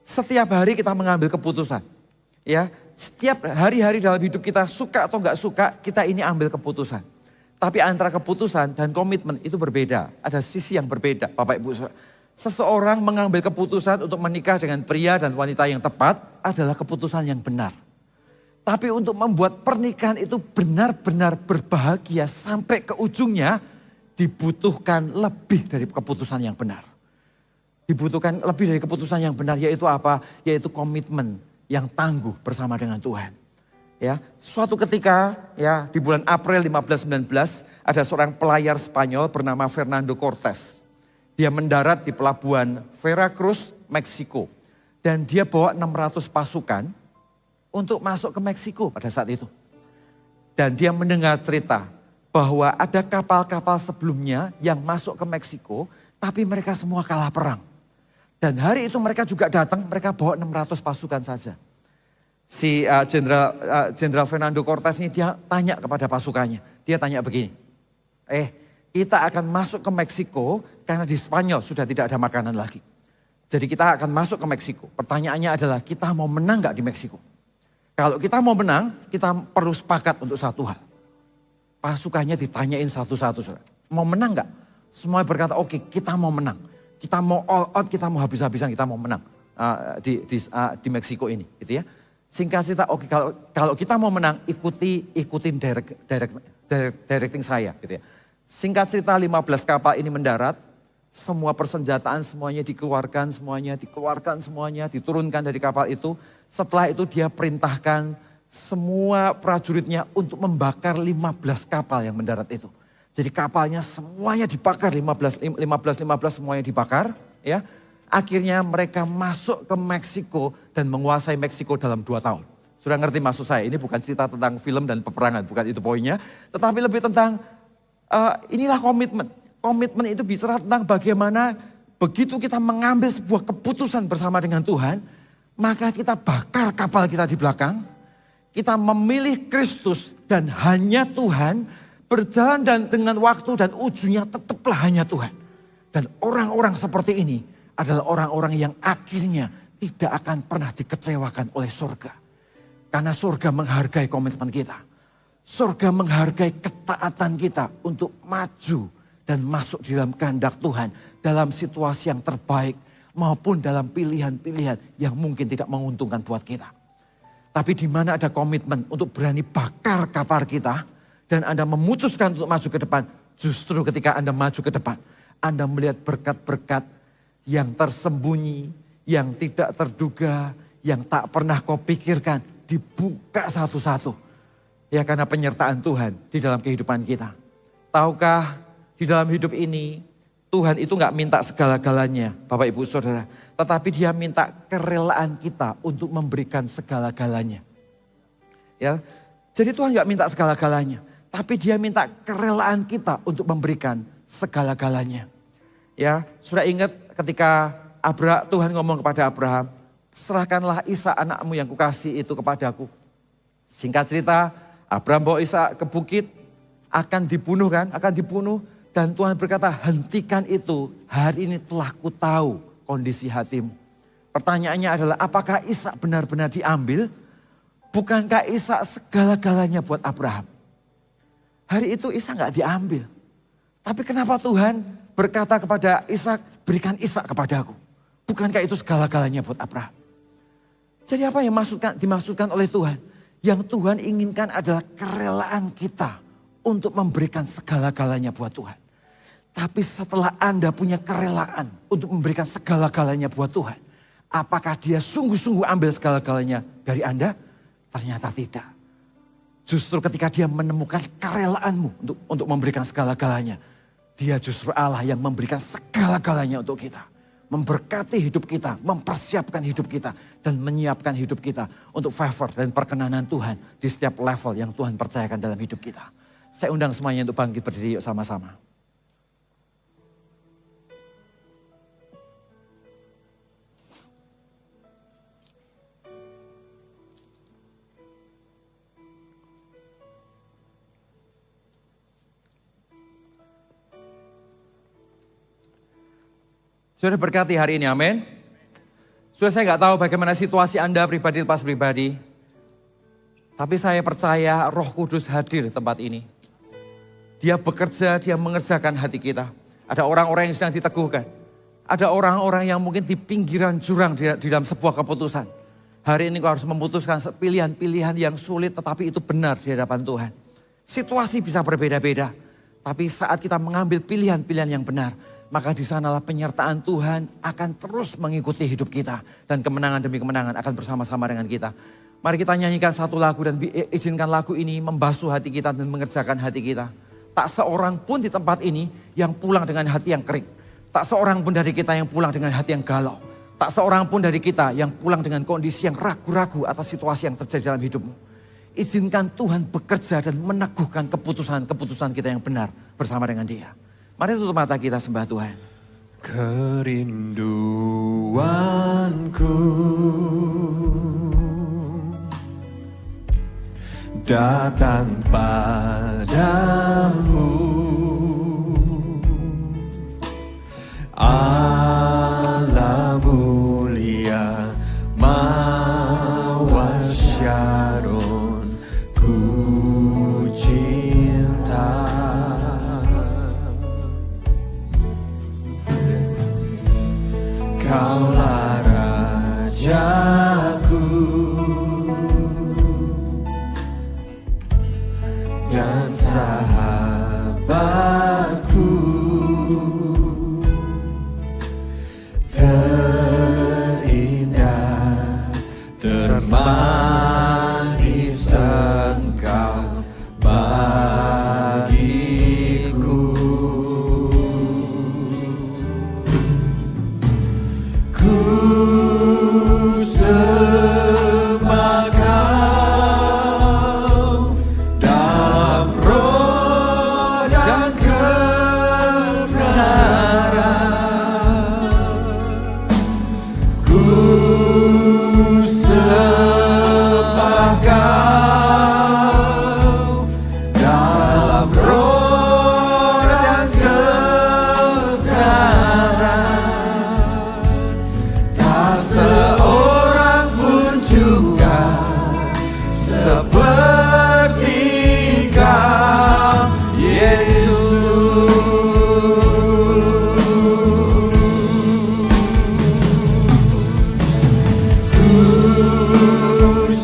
Speaker 1: Setiap hari kita mengambil keputusan. Ya, setiap hari-hari dalam hidup kita suka atau enggak suka, kita ini ambil keputusan. Tapi antara keputusan dan komitmen itu berbeda. Ada sisi yang berbeda, Bapak Ibu. Seseorang mengambil keputusan untuk menikah dengan pria dan wanita yang tepat adalah keputusan yang benar. Tapi untuk membuat pernikahan itu benar-benar berbahagia sampai ke ujungnya, dibutuhkan lebih dari keputusan yang benar. Dibutuhkan lebih dari keputusan yang benar, yaitu apa? Yaitu komitmen yang tangguh bersama dengan Tuhan. Ya, suatu ketika ya di bulan April 1519 ada seorang pelayar Spanyol bernama Fernando Cortés. Dia mendarat di pelabuhan Veracruz, Meksiko. Dan dia bawa 600 pasukan untuk masuk ke Meksiko pada saat itu. Dan dia mendengar cerita bahwa ada kapal-kapal sebelumnya yang masuk ke Meksiko, tapi mereka semua kalah perang. Dan hari itu mereka juga datang, mereka bawa 600 pasukan saja. Si Jenderal Fernando Cortez ini dia tanya kepada pasukannya. Dia tanya begini, kita akan masuk ke Meksiko karena di Spanyol sudah tidak ada makanan lagi. Jadi kita akan masuk ke Meksiko. Pertanyaannya adalah kita mau menang gak di Meksiko? Kalau kita mau menang, kita perlu sepakat untuk satu hal. Pasukannya ditanyain satu-satu. Mau menang gak? Semua berkata oke, kita mau menang. Kita mau all out, kita mau habis-habisan, kita mau menang di Meksiko ini, gitu ya. Singkat cerita, oke, kalau kita mau menang, ikutin directing saya, gitu ya. Singkat cerita 15 kapal ini mendarat, semua persenjataan semuanya dikeluarkan, semuanya diturunkan dari kapal itu. Setelah itu dia perintahkan semua prajuritnya untuk membakar 15 kapal yang mendarat itu. Jadi kapalnya semuanya dibakar, 15 semuanya dibakar, ya. Akhirnya mereka masuk ke Meksiko dan menguasai Meksiko dalam 2 tahun. Sudah ngerti maksud saya, ini bukan cerita tentang film dan peperangan, bukan itu poinnya. Tetapi lebih tentang, inilah komitmen. Komitmen itu bicara tentang bagaimana begitu kita mengambil sebuah keputusan bersama dengan Tuhan, maka kita bakar kapal kita di belakang, kita memilih Kristus dan hanya Tuhan, berjalan dan dengan waktu dan ujungnya tetaplah hanya Tuhan. Dan orang-orang seperti ini adalah orang-orang yang akhirnya tidak akan pernah dikecewakan oleh surga. Karena surga menghargai komitmen kita. Surga menghargai ketaatan kita untuk maju dan masuk di dalam kehendak Tuhan. Dalam situasi yang terbaik maupun dalam pilihan-pilihan yang mungkin tidak menguntungkan buat kita. Tapi di mana ada komitmen untuk berani bakar kapal kita, dan Anda memutuskan untuk maju ke depan, justru ketika Anda maju ke depan, Anda melihat berkat-berkat yang tersembunyi, yang tidak terduga, yang tak pernah kau pikirkan, dibuka satu-satu. Ya karena penyertaan Tuhan di dalam kehidupan kita. Tahukah di dalam hidup ini, Tuhan itu gak minta segala-galanya, Bapak Ibu Saudara. Tetapi dia minta kerelaan kita untuk memberikan segala-galanya. Ya, jadi Tuhan gak minta segala-galanya. Tapi dia minta kerelaan kita untuk memberikan segala-galanya. Ya, sudah ingat ketika Tuhan ngomong kepada Abraham, serahkanlah Ishak anakmu yang kukasih itu kepadaku. Singkat cerita, Abraham bawa Ishak ke bukit, akan dibunuh kan, akan dibunuh. Dan Tuhan berkata, hentikan itu, hari ini telah ku tahu kondisi hatimu. Pertanyaannya adalah, apakah Ishak benar-benar diambil? Bukankah Ishak segala-galanya buat Abraham? Hari itu Ishak gak diambil. Tapi kenapa Tuhan berkata kepada Ishak, berikan Ishak kepadaku. Bukankah itu segala-galanya buat Abraham? Jadi apa yang dimaksudkan oleh Tuhan? Yang Tuhan inginkan adalah kerelaan kita untuk memberikan segala-galanya buat Tuhan. Tapi setelah Anda punya kerelaan untuk memberikan segala-galanya buat Tuhan, apakah dia sungguh-sungguh ambil segala-galanya dari Anda? Ternyata tidak. Justru ketika dia menemukan kerelaanmu untuk memberikan segala-galanya, dia justru Allah yang memberikan segala-galanya untuk kita. Memberkati hidup kita, mempersiapkan hidup kita, dan menyiapkan hidup kita untuk favor dan perkenanan Tuhan di setiap level yang Tuhan percayakan dalam hidup kita. Saya undang semuanya untuk bangkit berdiri yuk sama-sama. Sudah berkati hari ini, amin. Sudah saya nggak tahu bagaimana situasi Anda pribadi lepas pribadi. Tapi saya percaya Roh Kudus hadir di tempat ini. Dia bekerja, dia mengerjakan hati kita. Ada orang-orang yang sedang diteguhkan. Ada orang-orang yang mungkin di pinggiran jurang di dalam sebuah keputusan. Hari ini kau harus memutuskan pilihan-pilihan yang sulit tetapi itu benar di hadapan Tuhan. Situasi bisa berbeda-beda. Tapi saat kita mengambil pilihan-pilihan yang benar, maka di sanalah penyertaan Tuhan akan terus mengikuti hidup kita. Dan kemenangan demi kemenangan akan bersama-sama dengan kita. Mari kita nyanyikan satu lagu dan izinkan lagu ini membasuh hati kita dan mengerjakan hati kita. Tak seorang pun di tempat ini yang pulang dengan hati yang kering. Tak seorang pun dari kita yang pulang dengan hati yang galau. Tak seorang pun dari kita yang pulang dengan kondisi yang ragu-ragu atas situasi yang terjadi dalam hidupmu. Izinkan Tuhan bekerja dan meneguhkan keputusan-keputusan kita yang benar bersama dengan Dia. Mari tutup mata kita sembah Tuhan.
Speaker 2: Kerinduanku datang padamu. Allah mulia mawar Syaron, ku cinta. Kaulah Rajaku dan sahabatku, terindah, termanis Engkau bagiku. Ku sembah Kau dalam roh dan kebenaran. Ku sembah Kau dalam roh dan kebenaran. Tak seorang pun juga seperti Kau, Yesus. Ku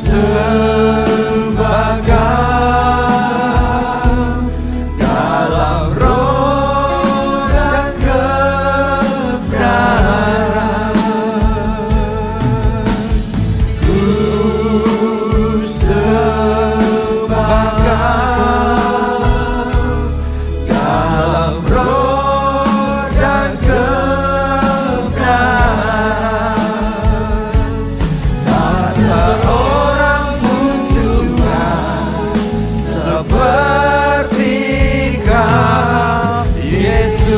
Speaker 2: sembah Kau dalam roh dan kebenaran. Ku sembah Kau dalam roh dan kebenaran. Tak seorang pun juga seperti Kau, Yesus.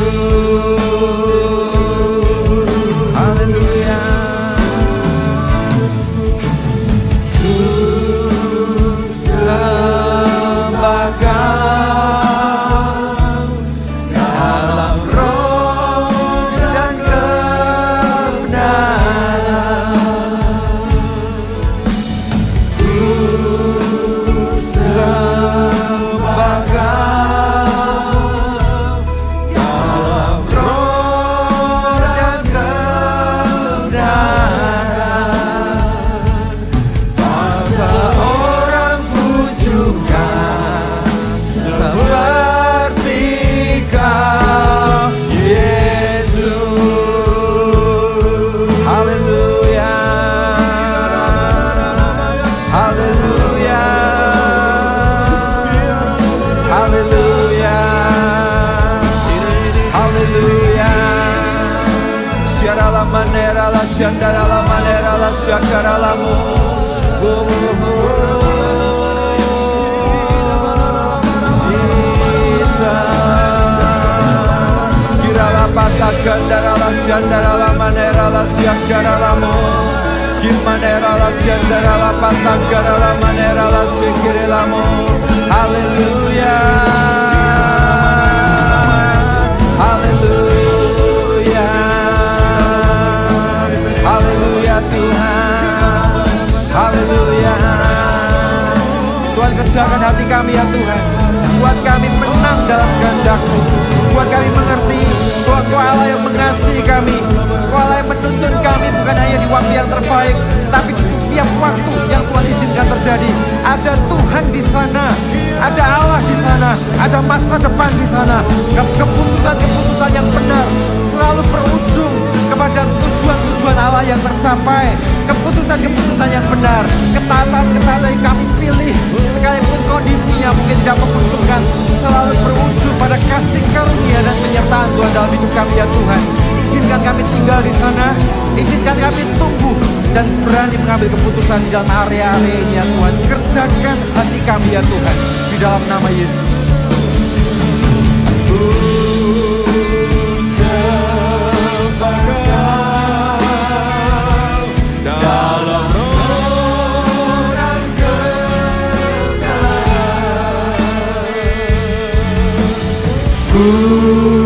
Speaker 2: Haleluya. Ku sembah Kau dalam roh dan kebenaran. Ku sembah Kau dalam roh dan kebenaran. Tak seorang pun juga seperti Kau, Yesus. Haleluya. Haleluya. Haleluya. Haleluya. Syara la manera la syandara la manera la syakara la mu. Kira la pata kandara la syandara la manera la syakara la mu. Manera la syandara la pata kandara la manera la syakira la mu. Haleluya. Haleluya. Haleluya Tuhan. Haleluya. Tuhan, kerjakan hati kami ya Tuhan. Buat kami menang dalam kehendak-Mu. Buat kami mengerti bahwa Kau Allah yang mengasihi kami. Kau Allah yang menuntun kami bukan hanya di waktu yang terbaik, tapi di setiap waktu yang Tuhan izinkan terjadi. Ada Tuhan di sana, ada Allah di sana, ada masa depan di sana. Keputusan-keputusan yang benar selalu berujung kepada tujuan-tujuan Allah yang tercapai. Keputusan-keputusan yang benar, ketaatan-ketaatan yang kami pilih, sekalipun kondisinya mungkin tidak menguntungkan, selalu berujung pada kasih karunia dan penyertaan Tuhan dalam hidup kami ya Tuhan. Izinkan kami tinggal di sana, izinkan kami tumbuh dan berani mengambil keputusan di dalam area-area ini ya Tuhan. Kerjakan hati kami ya Tuhan, di dalam nama Yesus. Dalam roh dan kebenaran. Ku